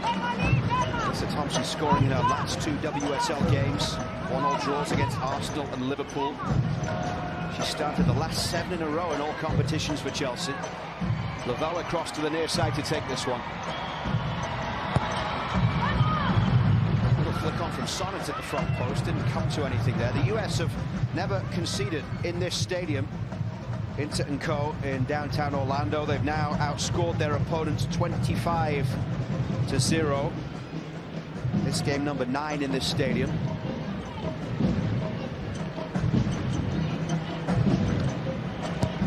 Alyssa Thompson scoring in her last 2 WSL games. 1-1 draws against Arsenal and Liverpool. She started the last 7 in a row in all competitions for Chelsea. Lavelle across to the near side to take this one. Little flick on from Sonnet at the front post, didn't come to anything there. The US have never conceded in this stadium. Inter and Co in downtown Orlando. They've now outscored their opponents 25-0. This game number 9 in this stadium.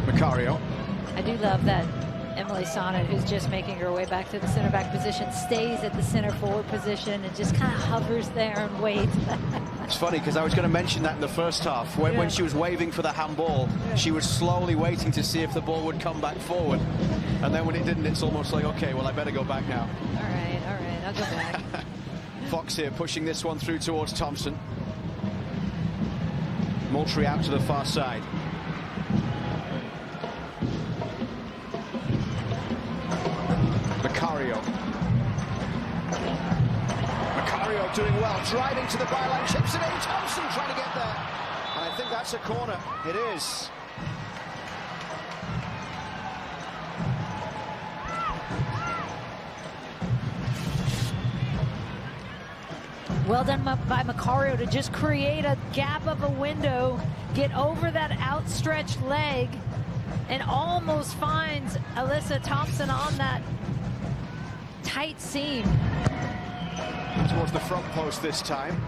Macario. I do love that Emily Sonnet, who's just making her way back to the center back position, stays at the center forward position and just kind of hovers there and waits. It's funny because I was going to mention that in the first half. When she was waving for the handball, she was slowly waiting to see if the ball would come back forward. And then when it didn't, it's almost like, okay, well, I better go back now. All right, I'll go back. Fox here pushing this one through towards Thompson. Moultrie out to the far side. Macario doing well, driving to the byline, chips it in, Thompson trying to get there. And I think that's a corner. It is. Well done by Macario to just create a gap of a window, get over that outstretched leg, and almost finds Alyssa Thompson on that tight seam. Towards the front post this time.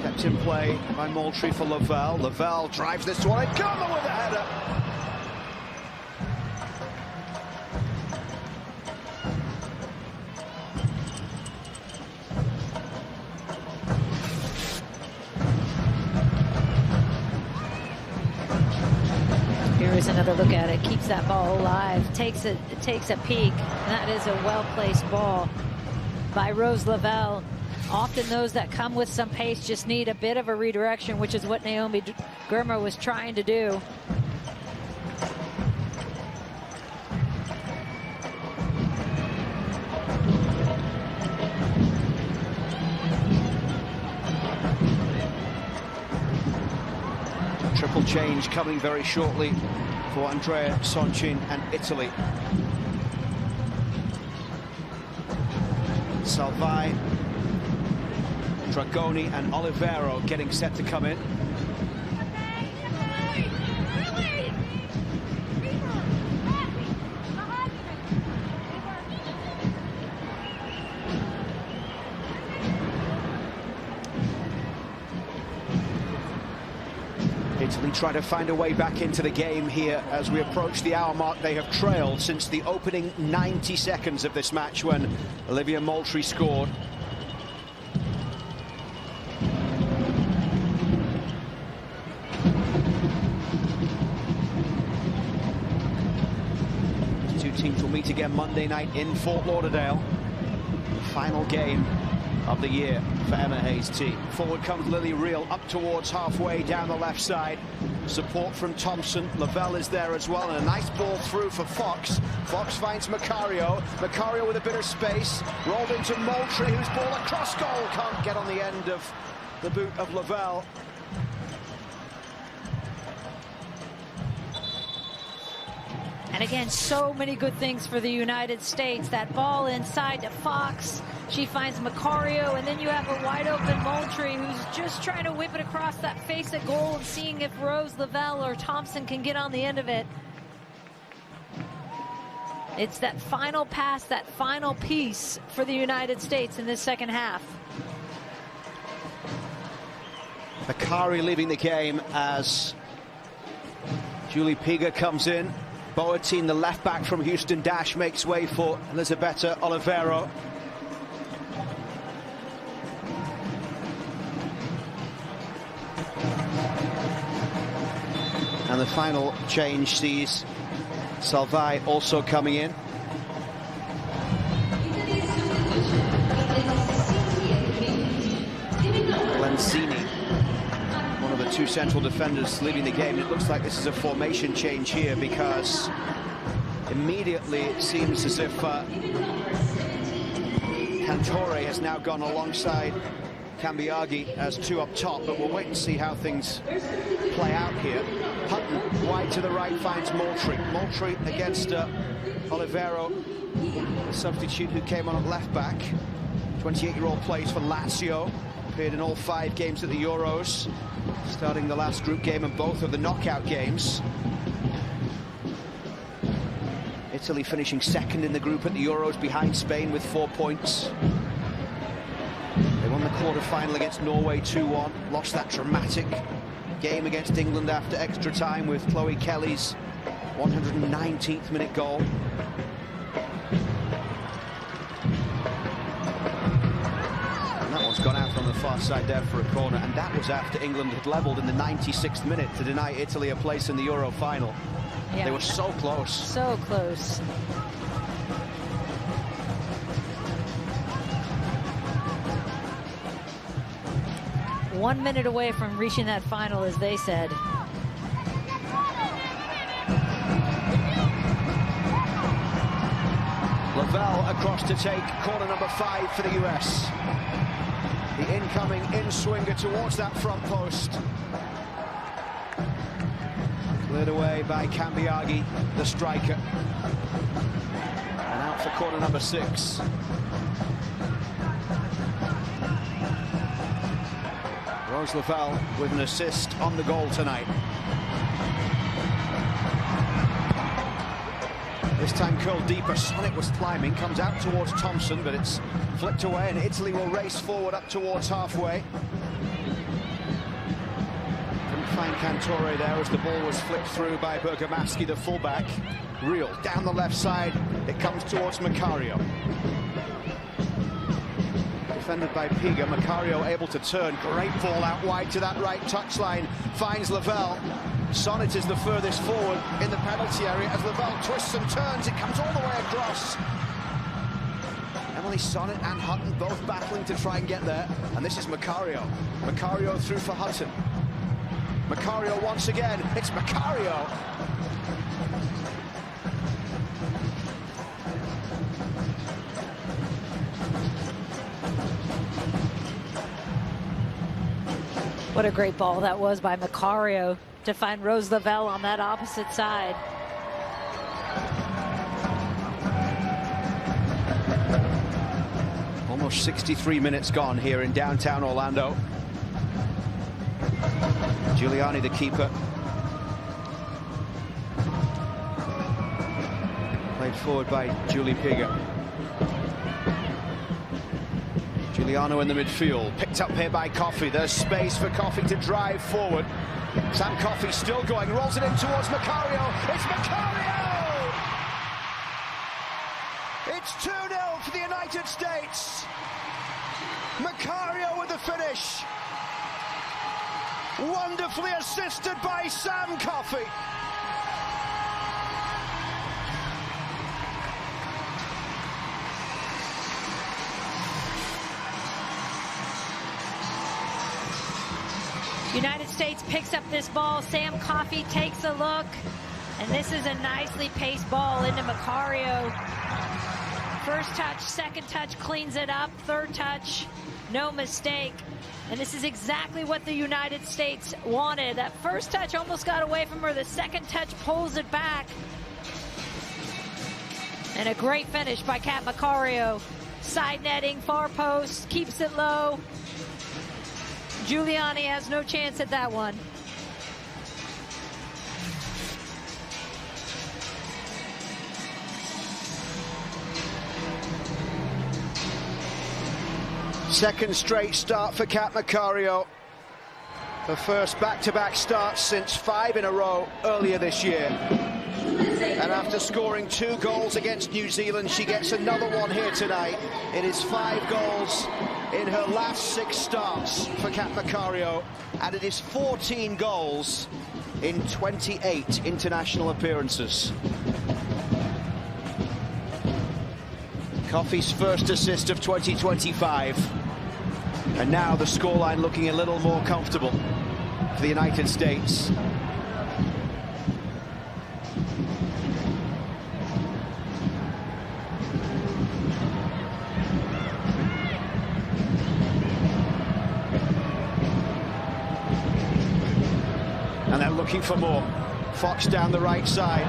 Kept in play by Moultrie for Lavelle. Lavelle drives this one and Goma with a header. Here's another look at it. Keeps that ball alive. Takes a peek. And that is a well-placed ball by Rose Lavelle. Often those that come with some pace just need a bit of a redirection, which is what Naomi Germer was trying to do. Triple change coming very shortly for Andrea Soncin and Italy. Salvai, Dragoni and Olivero getting set to come in. Italy trying to find a way back into the game here as we approach the hour mark. They have trailed since the opening 90 seconds of this match when Olivia Moultrie scored. Two teams will meet again Monday night in Fort Lauderdale. The final game of the year for Emma Hayes' team. Forward comes Lily Reel up towards halfway down the left side. Support from Thompson. Lavelle is there as well, and a nice ball through for Fox. Fox finds Macario. Macario with a bit of space. Rolled into Moultrie, whose ball across goal. Can't get on the end of the boot of Lavelle. And again, so many good things for the United States. That ball inside to Fox. She finds Macario, and then you have a wide open Moultrie who's just trying to whip it across that face of goal and seeing if Rose, Lavelle, or Thompson can get on the end of it. It's that final pass, that final piece for the United States in this second half. Macario leaving the game as Julie Piga comes in. Boateng, the left back from Houston Dash, makes way for Elisabetta Olivero. And the final change sees Salvai also coming in. Lenzini, one of the two central defenders, leaving the game. It looks like this is a formation change here because immediately it seems as if Cantore has now gone alongside Cambiaghi as two up top, but we'll wait and see how things play out here. Hutton wide to the right finds Moultrie. Moultrie against Olivero, the substitute who came on at left back. 28-year-old plays for Lazio, appeared in all 5 games at the Euros, starting the last group game and both of the knockout games. Italy finishing second in the group at the Euros behind Spain with 4 points. They won the quarter-final against Norway 2-1, lost that dramatic game against England after extra time with Chloe Kelly's 119th minute goal. And that one's gone out on the far side there for a corner, and that was after England had levelled in the 96th minute to deny Italy a place in the Euro final. Yeah, they were so close. So close. One minute away from reaching that final, as they said. Lavelle across to take corner number 5 for the US. The incoming in-swinger towards that front post. Cleared away by Cambiaghi, the striker. And out for corner number 6. Rose Lavelle with an assist on the goal tonight. This time curled deeper. Sonic was climbing, comes out towards Thompson, but it's flicked away, and Italy will race forward up towards halfway. Couldn't find Cantore there as the ball was flicked through by Bergamaschi, the fullback. Reel down the left side. It comes towards Macario. Defended by Piga. Macario able to turn. Great ball out wide to that right touchline. Finds Lavelle. Sonnet is the furthest forward in the penalty area as Lavelle twists and turns. It comes all the way across. Emily Sonnet and Hutton both battling to try and get there. And this is Macario. Macario through for Hutton. Macario once again. It's Macario. What a great ball that was by Macario to find Rose Lavelle on that opposite side. Almost 63 minutes gone here in downtown Orlando. Giuliani, the keeper. Played forward by Julie Piga. Giuliano in the midfield, picked up here by Coffey. There's space for Coffey to drive forward. Sam Coffey still going, rolls it in towards Macario. It's Macario! It's 2-0 for the United States. Macario with the finish. Wonderfully assisted by Sam Coffey. United States picks up this ball. Sam Coffey takes a look, and this is a nicely paced ball into Macario. First touch, second touch cleans it up. Third touch, no mistake. And this is exactly what the United States wanted. That first touch almost got away from her. The second touch pulls it back. And a great finish by Kat Macario. Side netting, far post, keeps it low. Giuliani has no chance at that one. Second straight start for Kat Macario. Her first back-to-back starts since 5 in a row earlier this year. And after scoring 2 goals against New Zealand, she gets another one here tonight. It is 5 goals in her last 6 starts for Kat Macario, and it is 14 goals in 28 international appearances. Coffey's first assist of 2025, and now the scoreline looking a little more comfortable for the United States. And they're looking for more. Fox down the right side.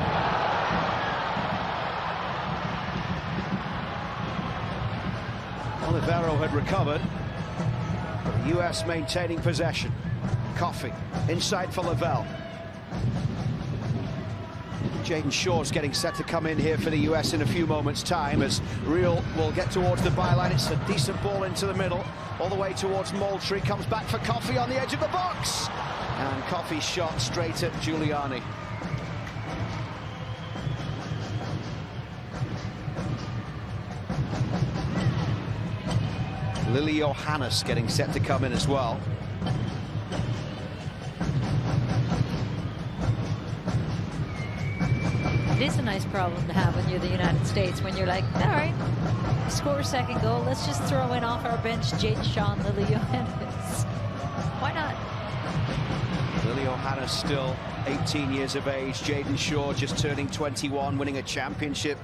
Olivero had recovered. The US maintaining possession. Coffey inside for Lavelle. Jaden Shaw's getting set to come in here for the US in a few moments' time as Real will get towards the byline. It's a decent ball into the middle, all the way towards Moultrie. Comes back for Coffey on the edge of the box. And Coffey's shot straight at Giuliani. Lily Johannes getting set to come in as well. It is a nice problem to have when you're the United States, when you're like, all right, score a second goal, let's just throw in off our bench Jaden Shaw and Lily Johannes. Why not? Lily Johannes still 18 years of age. Jaden Shaw just turning 21, winning a championship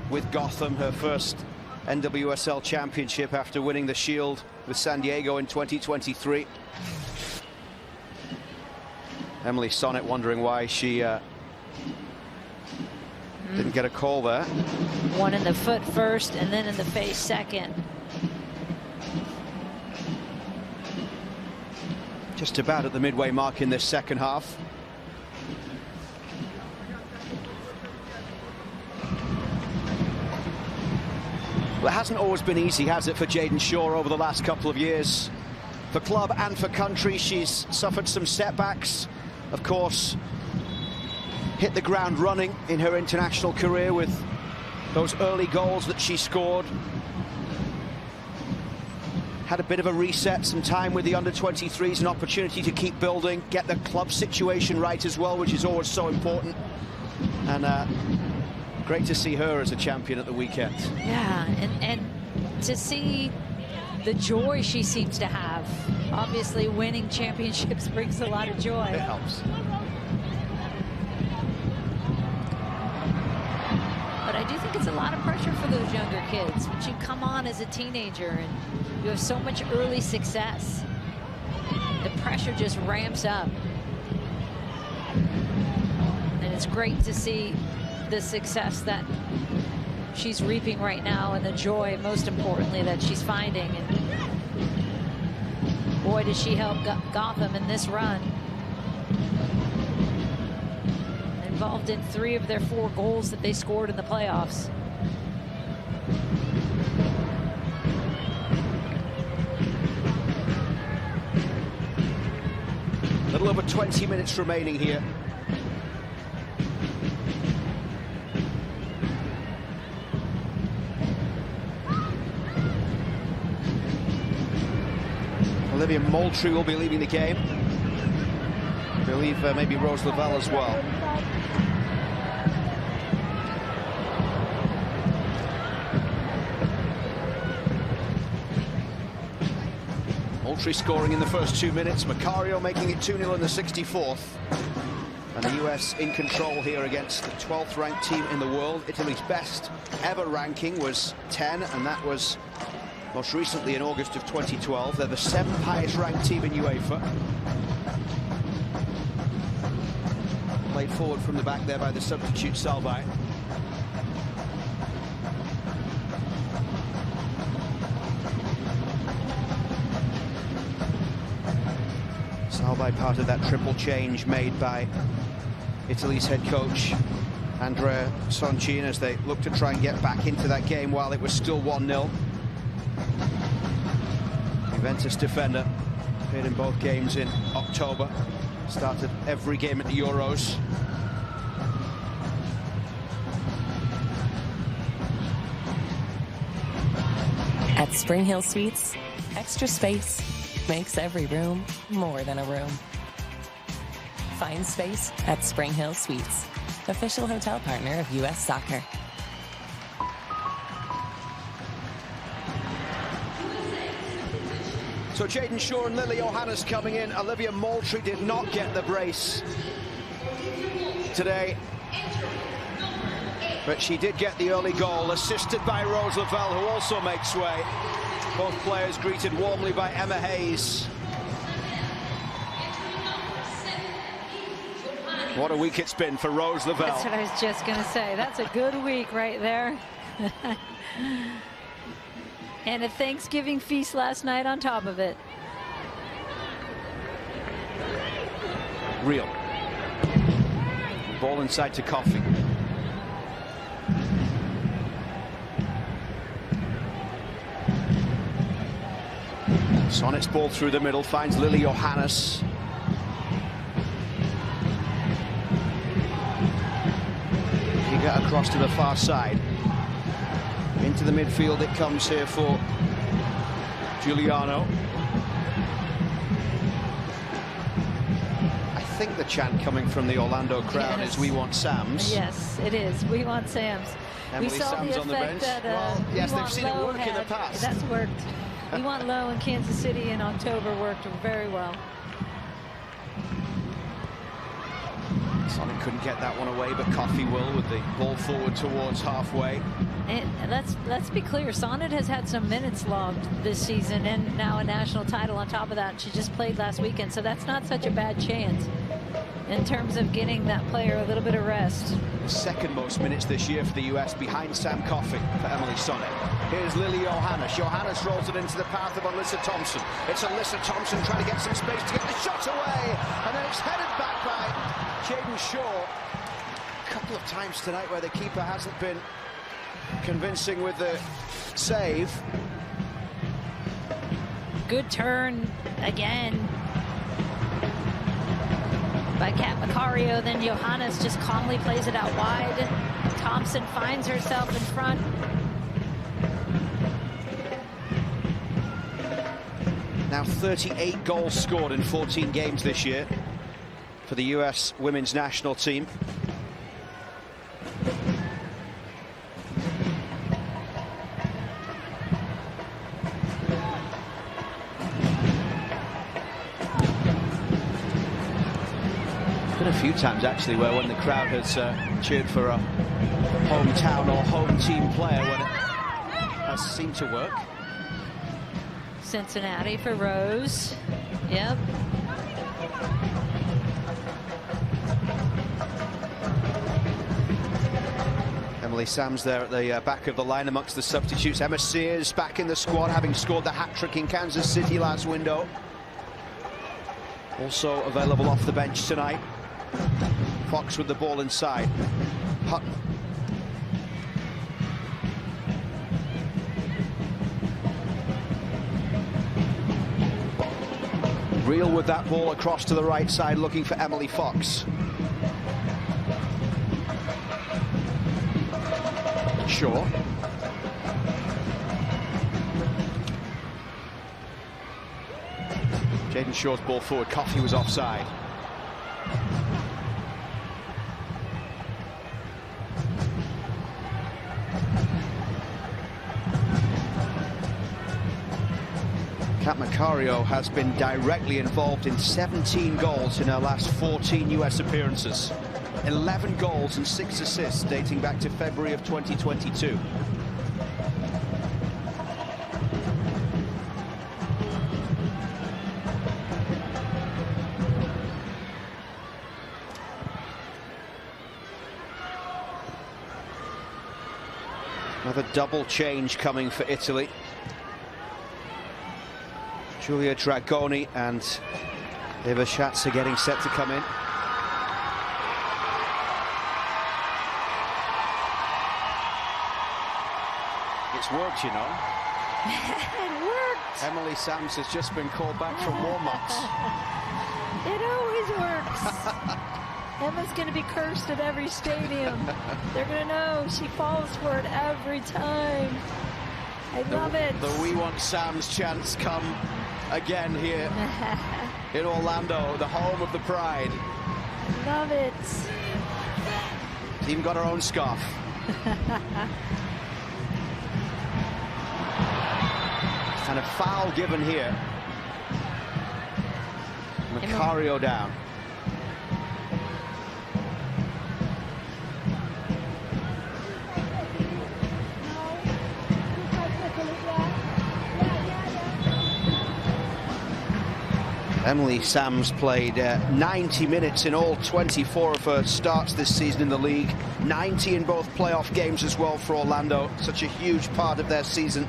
with Gotham, her first NWSL championship after winning the Shield with San Diego in 2023. Emily Sonnet wondering why she didn't get a call there. One in the foot first and then in the face second. Just about at the midway mark in this second half. Well, it hasn't always been easy, has it, for Jaden Shaw over the last couple of years? For club and for country, she's suffered some setbacks. Of course, hit the ground running in her international career with those early goals that she scored. Had a bit of a reset, some time with the under-23s, an opportunity to keep building, get the club situation right as well, which is always so important. And great to see her as a champion at the weekend. Yeah, and to see the joy she seems to have. Obviously, winning championships brings a lot of joy. It helps. But I do think it's a lot of pressure for those younger kids. When you come on as a teenager and you have so much early success, the pressure just ramps up. And it's great to see the success that she's reaping right now and the joy, most importantly, that she's finding. And boy, does she help Gotham in this run. Involved in 3 of their 4 goals that they scored in the playoffs. little over 20 minutes remaining here. Olivia Moultrie will be leaving the game. I believe maybe Rose Lavelle as well. Moultrie scoring in the first 2 minutes. Macario making it 2-0 in the 64th. And the US in control here against the 12th ranked team in the world. Italy's best ever ranking was 10, and that was most recently in August of 2012. They're the 7th highest ranked team in UEFA. Played forward from the back there by the substitute Salvai. Salvai part of that triple change made by Italy's head coach Andrea Soncin as they look to try and get back into that game while it was still 1-0. Juventus defender, appeared in both games in October, started every game at the Euros. At Spring Hill Suites, extra space makes every room more than a room. Find space at Spring Hill Suites, official hotel partner of U.S. Soccer. So Jaden Shaw and Lily Johannes coming in. Olivia Moultrie did not get the brace today, but she did get the early goal, assisted by Rose Lavelle, who also makes way. Both players greeted warmly by Emma Hayes. What a week it's been for Rose Lavelle. That's what I was just going to say. That's a good week right there. And a Thanksgiving feast last night on top of it. Real. Ball inside to Coffey. Sonnet's ball through the middle, finds Lily Johannes. She got across to the far side. Into the midfield it comes here for Giuliano. I think the chant coming from the Orlando crowd is "We want Sams." Yes, it is. We want Sams. Emily we saw Sams the on the effect bench. that Well, yes, they've Want seen it Low work in the had. past. That's worked. We Want Low in Kansas City in October worked very well. Sonnet couldn't get that one away, but Coffey will with the ball forward towards halfway. And let's be clear, Sonnet has had some minutes logged this season and now a national title on top of that. She just played last weekend, so that's not such a bad chance in terms of getting that player a little bit of rest. The second most minutes this year for the US, behind Sam Coffey for Emily Sonnet. Here's Lily Johannes. Johannes rolls it into the path of Alyssa Thompson. It's Alyssa Thompson trying to get some space to get the shot away, and then it's headed back by Jaden Shaw. A couple of times tonight where the keeper hasn't been convincing with the save. Good turn again by Kat Macario. Then Johannes just calmly plays it out wide. Thompson finds herself in front. Now 38 goals scored in 14 games this year for the US women's national team. Been a few times actually where when the crowd has cheered for a hometown or home team player when it has seemed to work. Cincinnati for Rose. Yep. Emily Sams there at the back of the line amongst the substitutes. Emma Sears back in the squad, having scored the hat-trick in Kansas City last window. Also available off the bench tonight. Fox with the ball inside. Hutton. Real with that ball across to the right side, looking for Emily Fox. Shaw. Jaden Shaw's ball forward. Coffey was offside. Kat Macario has been directly involved in 17 goals in her last 14 US appearances. 11 goals and 6 assists dating back to February of 2022. Another double change coming for Italy. Giulia Dragoni and Eva Schatz are getting set to come in. It's worked, you know. It worked. Emily Sams has just been called back from warm-ups. It always works. Emma's going to be cursed at every stadium. They're going to know she falls for it every time. I love it. The We Want Sams chants come again here in Orlando, the home of the Pride. Love it. She's even got her own scarf. And a foul given here. Macario down. Emily Sams played 90 minutes in all 24 of her starts this season in the league. 90 in both playoff games as well for Orlando. Such a huge part of their season.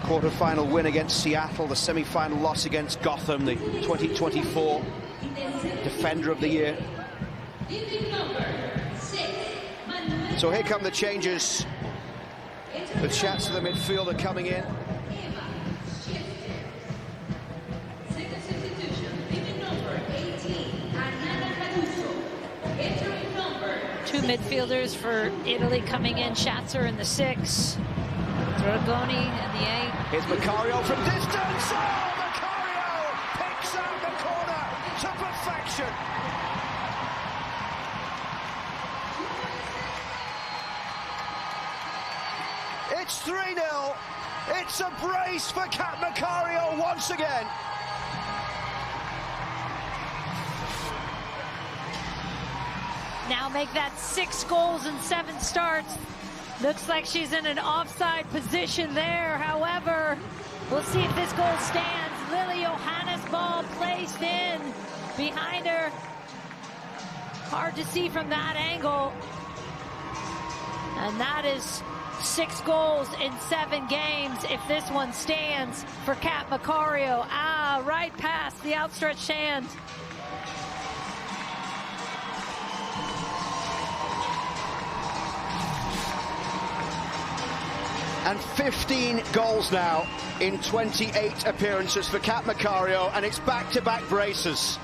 Quarter-final win against Seattle, the semi-final loss against Gotham, the 2024 Defender of the Year. So here come the changes. With Schatz to the midfielder coming in. Two midfielders for Italy coming in. Schatzer in the 6. Dragoni in the 8. Here's Macario from distance. Oh, Macario picks out the corner to perfection. It's 3-0. It's a brace for Kat Macario once again. Now make that 6 goals and 7 starts. Looks like she's in an offside position there. However, we'll see if this goal stands. Lily Johannes ball placed in behind her. Hard to see from that angle. And that is 6 goals in 7 games if this one stands for Kat Macario. Right past the outstretched hand. And 15 goals now in 28 appearances for Kat Macario, and it's back-to-back braces.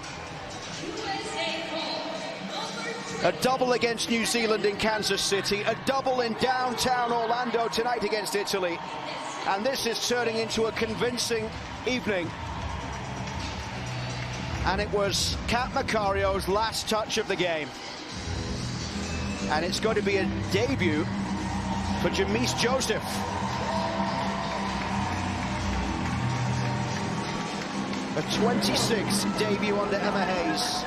A double against New Zealand in Kansas City, a double in downtown Orlando tonight against Italy, and this is turning into a convincing evening. And it was Kat Macario's last touch of the game. And it's going to be a debut for Jamise Joseph. A 26th debut under Emma Hayes.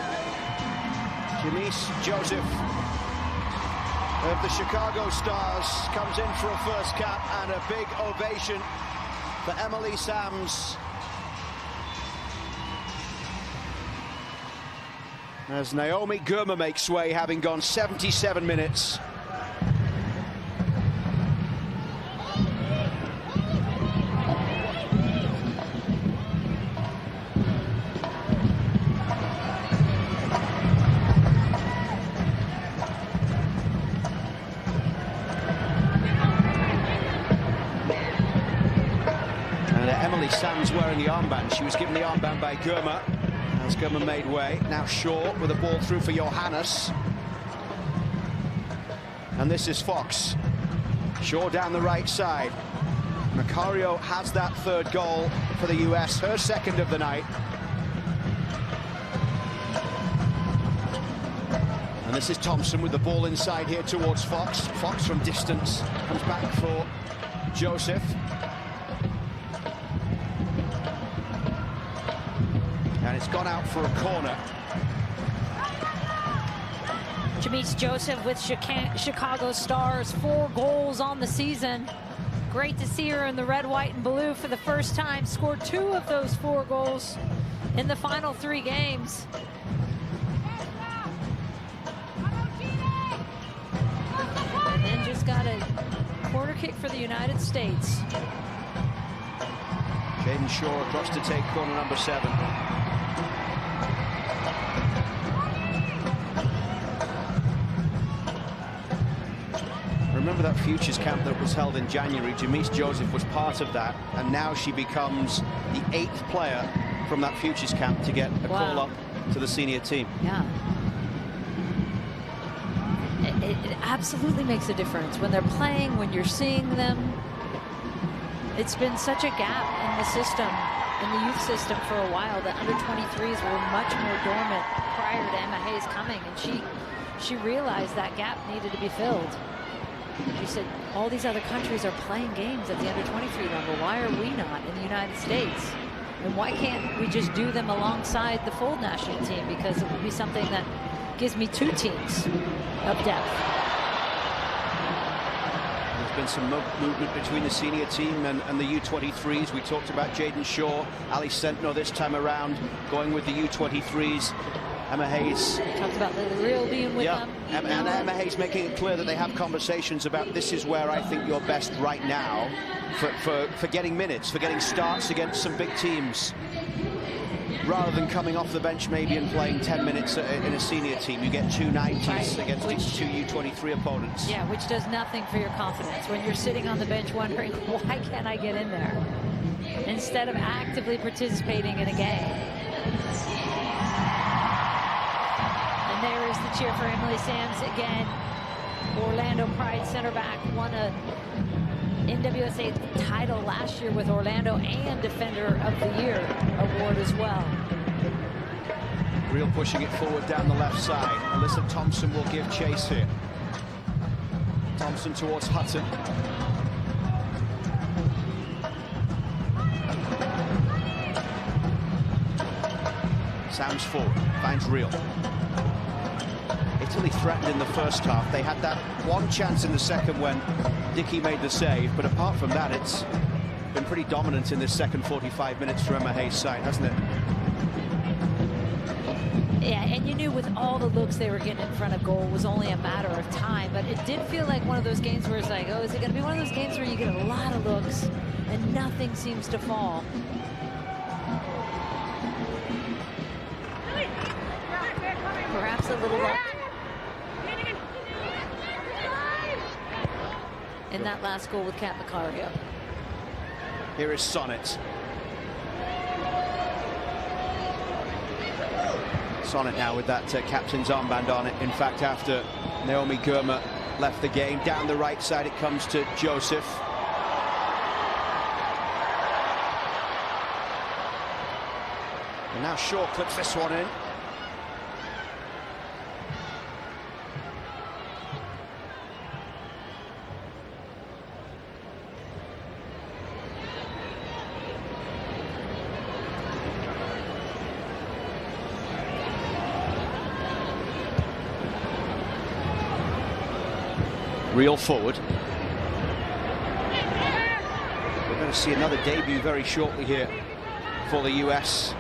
Jamise Joseph of the Chicago Stars comes in for a first cap, and a big ovation for Emily Sams as Naomi Girma makes way, having gone 77 minutes. Ali Sands wearing the armband. She was given the armband by Gurma. As Gurma made way. Now Shaw with a ball through for Johannes. And this is Fox. Shaw down the right side. Macario has that third goal for the US, her second of the night. And this is Thompson with the ball inside here towards Fox. Fox from distance comes back for Joseph. And it's gone out for a corner. Jamise Joseph with Chicago Stars, 4 goals on the season. Great to see her in the red, white, and blue for the first time. Scored 2 of those 4 goals in the final 3 games. And then just got a corner kick for the United States. Jaden Shaw across to take corner number 7. Remember that Futures camp that was held in January? Jamise Joseph was part of that, and now she becomes the 8th player from that Futures camp to get a call up to the senior team. Yeah. It absolutely makes a difference when they're playing, when you're seeing them. It's been such a gap in the system, in the youth system for a while. The under-23s were much more dormant prior to Emma Hayes coming, and she realized that gap needed to be filled. She said, all these other countries are playing games at the under-23 level. Why are we not in the United States? And why can't we just do them alongside the full national team? Because it would be something that gives me 2 teams of depth. There's been some movement between the senior team and the U23s. We talked about Jaden Shaw, Ali Sentno this time around, going with the U23s. Emma Hayes. Talked about the real being with them. And Emma Hayes making it clear that they have conversations about this is where I think you're best right now for getting minutes, for getting starts against some big teams. Rather than coming off the bench maybe and playing 10 minutes in a senior team, you get 2 90s against 2 U23 opponents. Yeah, which does nothing for your confidence when you're sitting on the bench wondering, why can't I get in there? Instead of actively participating in a game. And there is the cheer for Emily Sams again. Orlando Pride center back won a NWSA title last year with Orlando and Defender of the Year award as well. Real pushing it forward down the left side. Alyssa Thompson will give chase here. Thompson towards Hutton. Sams forward, finds Real. Italy threatened in the first half. They had that one chance in the second when Dickey made the save, but apart from that, it's been pretty dominant in this second 45 minutes for Emma Hayes' side, hasn't it? Yeah, and you knew with all the looks they were getting in front of goal was only a matter of time, but it did feel like one of those games where it's like, oh, is it going to be one of those games where you get a lot of looks and nothing seems to fall? Perhaps a little luck in that last goal with Kat Macario. Here is Sonnet. Sonnet now with that captain's armband on it. In fact, after Naomi Gurma left the game, down the right side it comes to Joseph. And now Shaw clips this one in. Real forward. We're going to see another debut very shortly here for the US.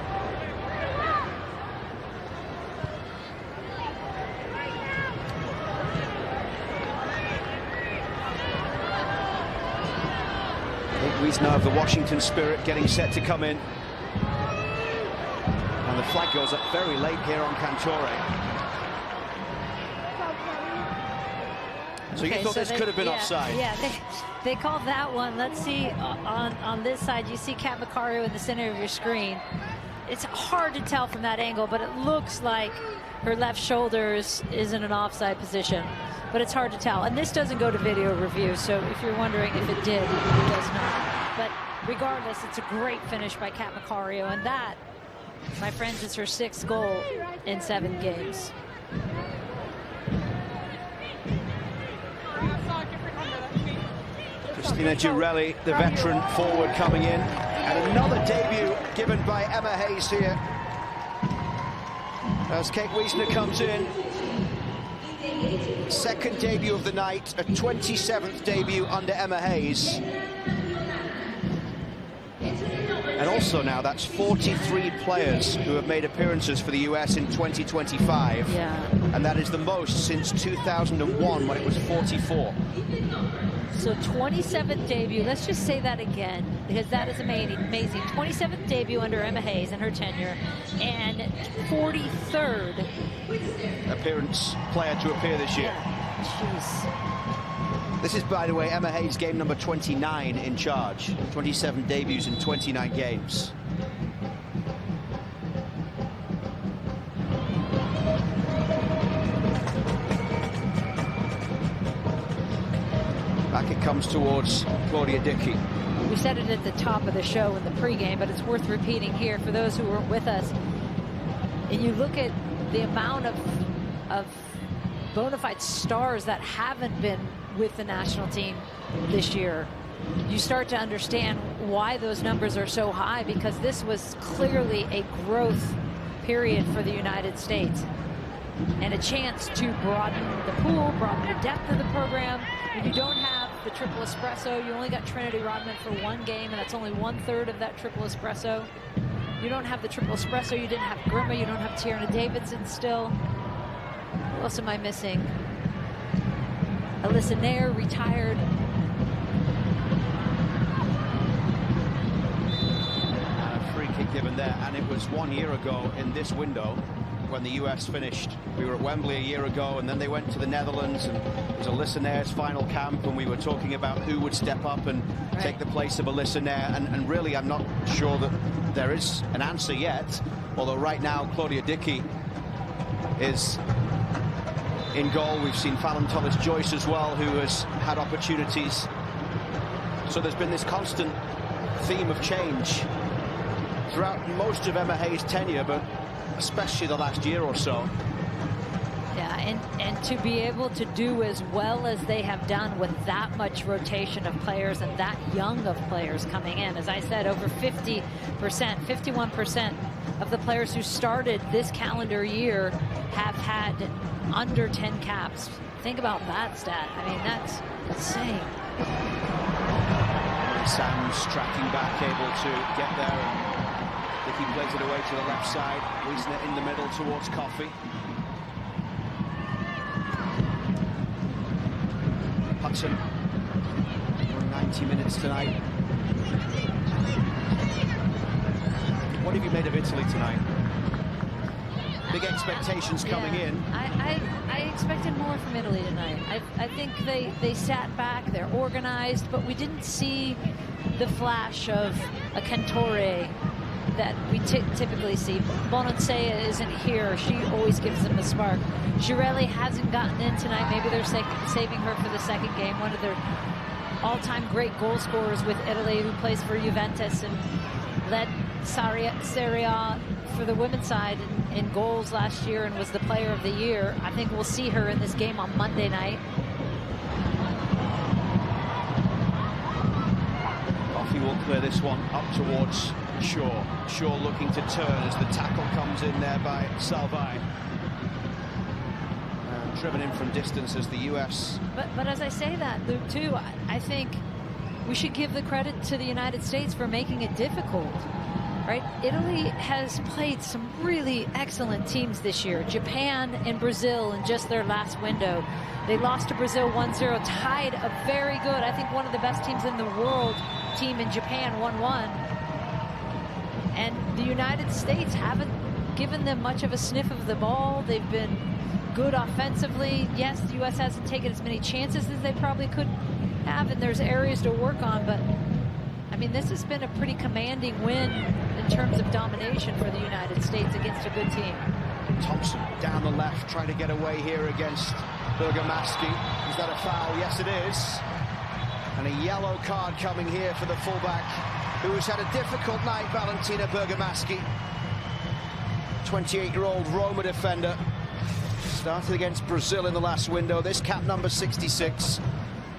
Wiesner of the Washington Spirit getting set to come in. And the flag goes up very late here on Cantore. So you thought this could have been offside? Yeah, they called that one. Let's see, on this side, you see Kat Macario in the center of your screen. It's hard to tell from that angle, but it looks like her left shoulder is in an offside position. But it's hard to tell. And this doesn't go to video review, so if you're wondering if it did, it does not. But regardless, it's a great finish by Kat Macario, and that, my friends, is her 6th goal in 7 games. Christina Girelli, the veteran forward, coming in. And another debut given by Emma Hayes here. As Kate Wiesner comes in. 2nd debut of the night, a 27th debut under Emma Hayes. And also now, that's 43 players who have made appearances for the US in 2025. Yeah. And that is the most since 2001, when it was 44. So 27th debut, let's just say that again, because that is amazing. 27th debut under Emma Hayes and her tenure, and 43rd player to appear this year. Yeah. Jeez. This is, by the way, Emma Hayes' game number 29 in charge. 27 debuts in 29 games. Back it comes towards Claudia Dickey. We said it at the top of the show in the pregame, but it's worth repeating here for those who weren't with us. And you look at the amount of bona fide stars that haven't been with the national team this year, you start to understand why those numbers are so high, because this was clearly a growth period for the United States and a chance to broaden the pool, broaden the depth of the program. When you don't have the triple espresso, you only got Trinity Rodman for 1 game, and that's only 1/3 of that triple espresso. You don't have the triple espresso, you didn't have Grima, you don't have Tierna Davidson still. Who else am I missing? Alyssa Nair, retired. A free kick given there, and it was 1 year ago in this window when the US finished. We were at Wembley a year ago, and then they went to the Netherlands, and it was Alyssa Nair's final camp, and we were talking about who would step up and take the place of Alyssa Nair, and really I'm not sure that there is an answer yet, although right now Claudia Dickey is in goal. We've seen Fallon Thomas-Joyce as well, who has had opportunities. So there's been this constant theme of change throughout most of Emma Hayes' tenure, but especially the last year or so. Yeah, and to be able to do as well as they have done with that much rotation of players and that young of players coming in. As I said, over 50%, 51% of the players who started this calendar year have had under 10 caps. Think about that stat. I mean, that's insane. Sam's tracking back, able to get there. Dickey plays it away to the left side. Wiesner in the middle towards Coffey. Hudson, 90 minutes tonight. What have you made of Italy tonight? Big expectations coming in. I expected more from Italy tonight. I think they sat back, they're organized, but we didn't see the flash of a Cantore that we typically see. Bonansea isn't here. She always gives them a spark. Girelli hasn't gotten in tonight. Maybe they're saving her for the 2nd game. One of their all-time great goal scorers with Italy, who plays for Juventus and led Serie A for the women's side in goals last year and was the player of the year. I think we'll see her in this game on Monday night. Coffey will clear this one up towards Shaw. Shaw looking to turn as the tackle comes in there by Salvai. Driven in from distance as the US. But as I say that, Luke, too, I think we should give the credit to the United States for making it difficult. Right? Italy has played some really excellent teams this year. Japan and Brazil in just their last window. They lost to Brazil 1-0, tied a very good, I think one of the best teams in the world, team in Japan 1-1. And the United States haven't given them much of a sniff of the ball. They've been good offensively. Yes, the U.S. hasn't taken as many chances as they probably could have, and there's areas to work on, but I mean, this has been a pretty commanding win in terms of domination for the United States against a good team. Thompson down the left, trying to get away here against Bergamaschi. Is that a foul? Yes, it is. And a yellow card coming here for the fullback, who has had a difficult night, Valentina Bergamaschi. 28-year-old Roma defender. Started against Brazil in the last window. This cap number 66.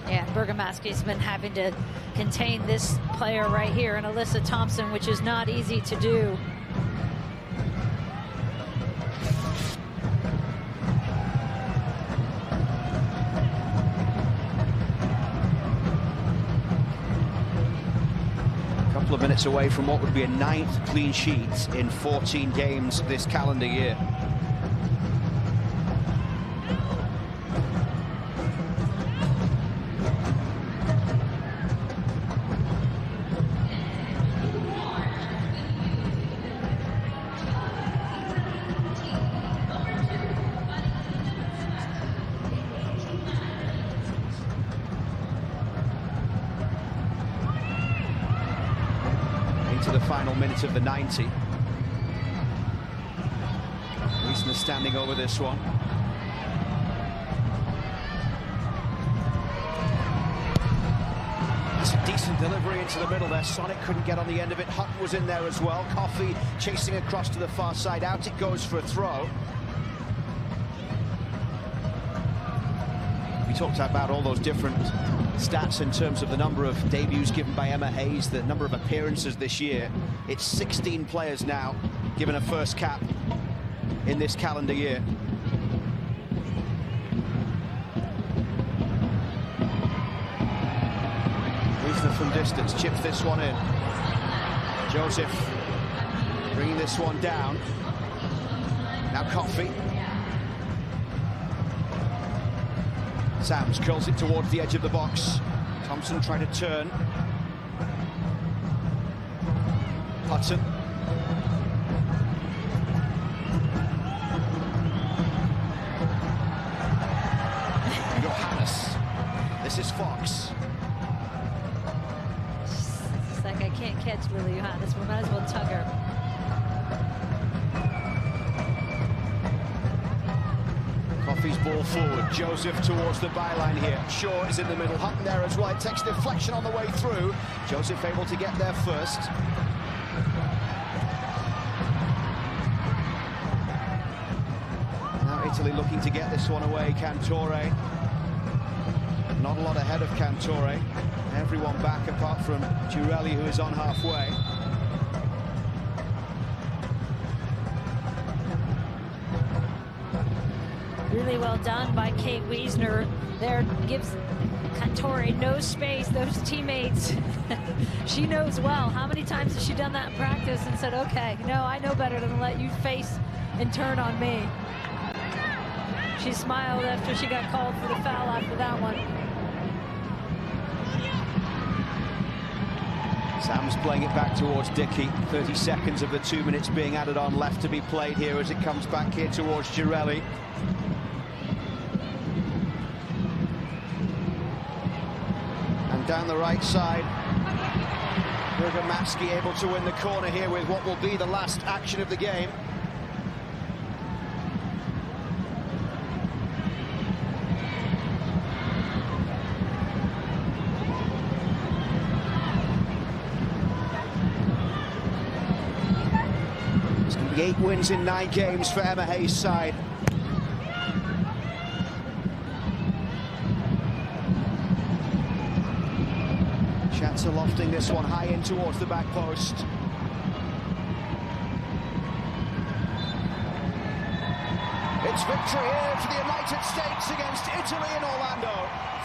Yeah, Bergamaschi's been having to contain this player right here, and Alyssa Thompson, which is not easy to do. A couple of minutes away from what would be a 9th clean sheet in 14 games this calendar year. To the final minute of the 90. Wiesner standing over this one. It's a decent delivery into the middle there. Sonic couldn't get on the end of it. Hutton was in there as well. Coffey chasing across to the far side. Out it goes for a throw. We talked about all those different stats in terms of the number of debuts given by Emma Hayes, the number of appearances this year. It's 16 players now given a first cap in this calendar year. Wiesner from distance chips this one in. Joseph bringing this one down. Now Coffey. Sams curls it towards the edge of the box. Thompson trying to turn. Hudson. Johannes. This is Fox. It's like I can't catch Lily Johannes. We might as well tug her. Coffey's ball forward. Joseph towards the byline here. Shaw is in the middle. Hutton there as well. It takes deflection on the way through. Joseph able to get there first. Now Italy looking to get this one away. Cantore. Not a lot ahead of Cantore. Everyone back apart from Girelli, who is on halfway. Really well done by Kate Wiesner. There gives Cantore no space. Those teammates, she knows well. How many times has she done that in practice and said, okay, no, I know better than to let you face and turn on me. She smiled after she got called for the foul after that one. Sam's playing it back towards Dickey. 30 seconds of the 2 minutes being added on left to be played here as it comes back here towards Girelli. Down the right side, Bergamaschi able to win the corner here with what will be the last action of the game. It's going to be 8 wins in 9 games for Emma Hayes' side. Schatzer lofting this one high in towards the back post. It's victory here for the United States against Italy in Orlando.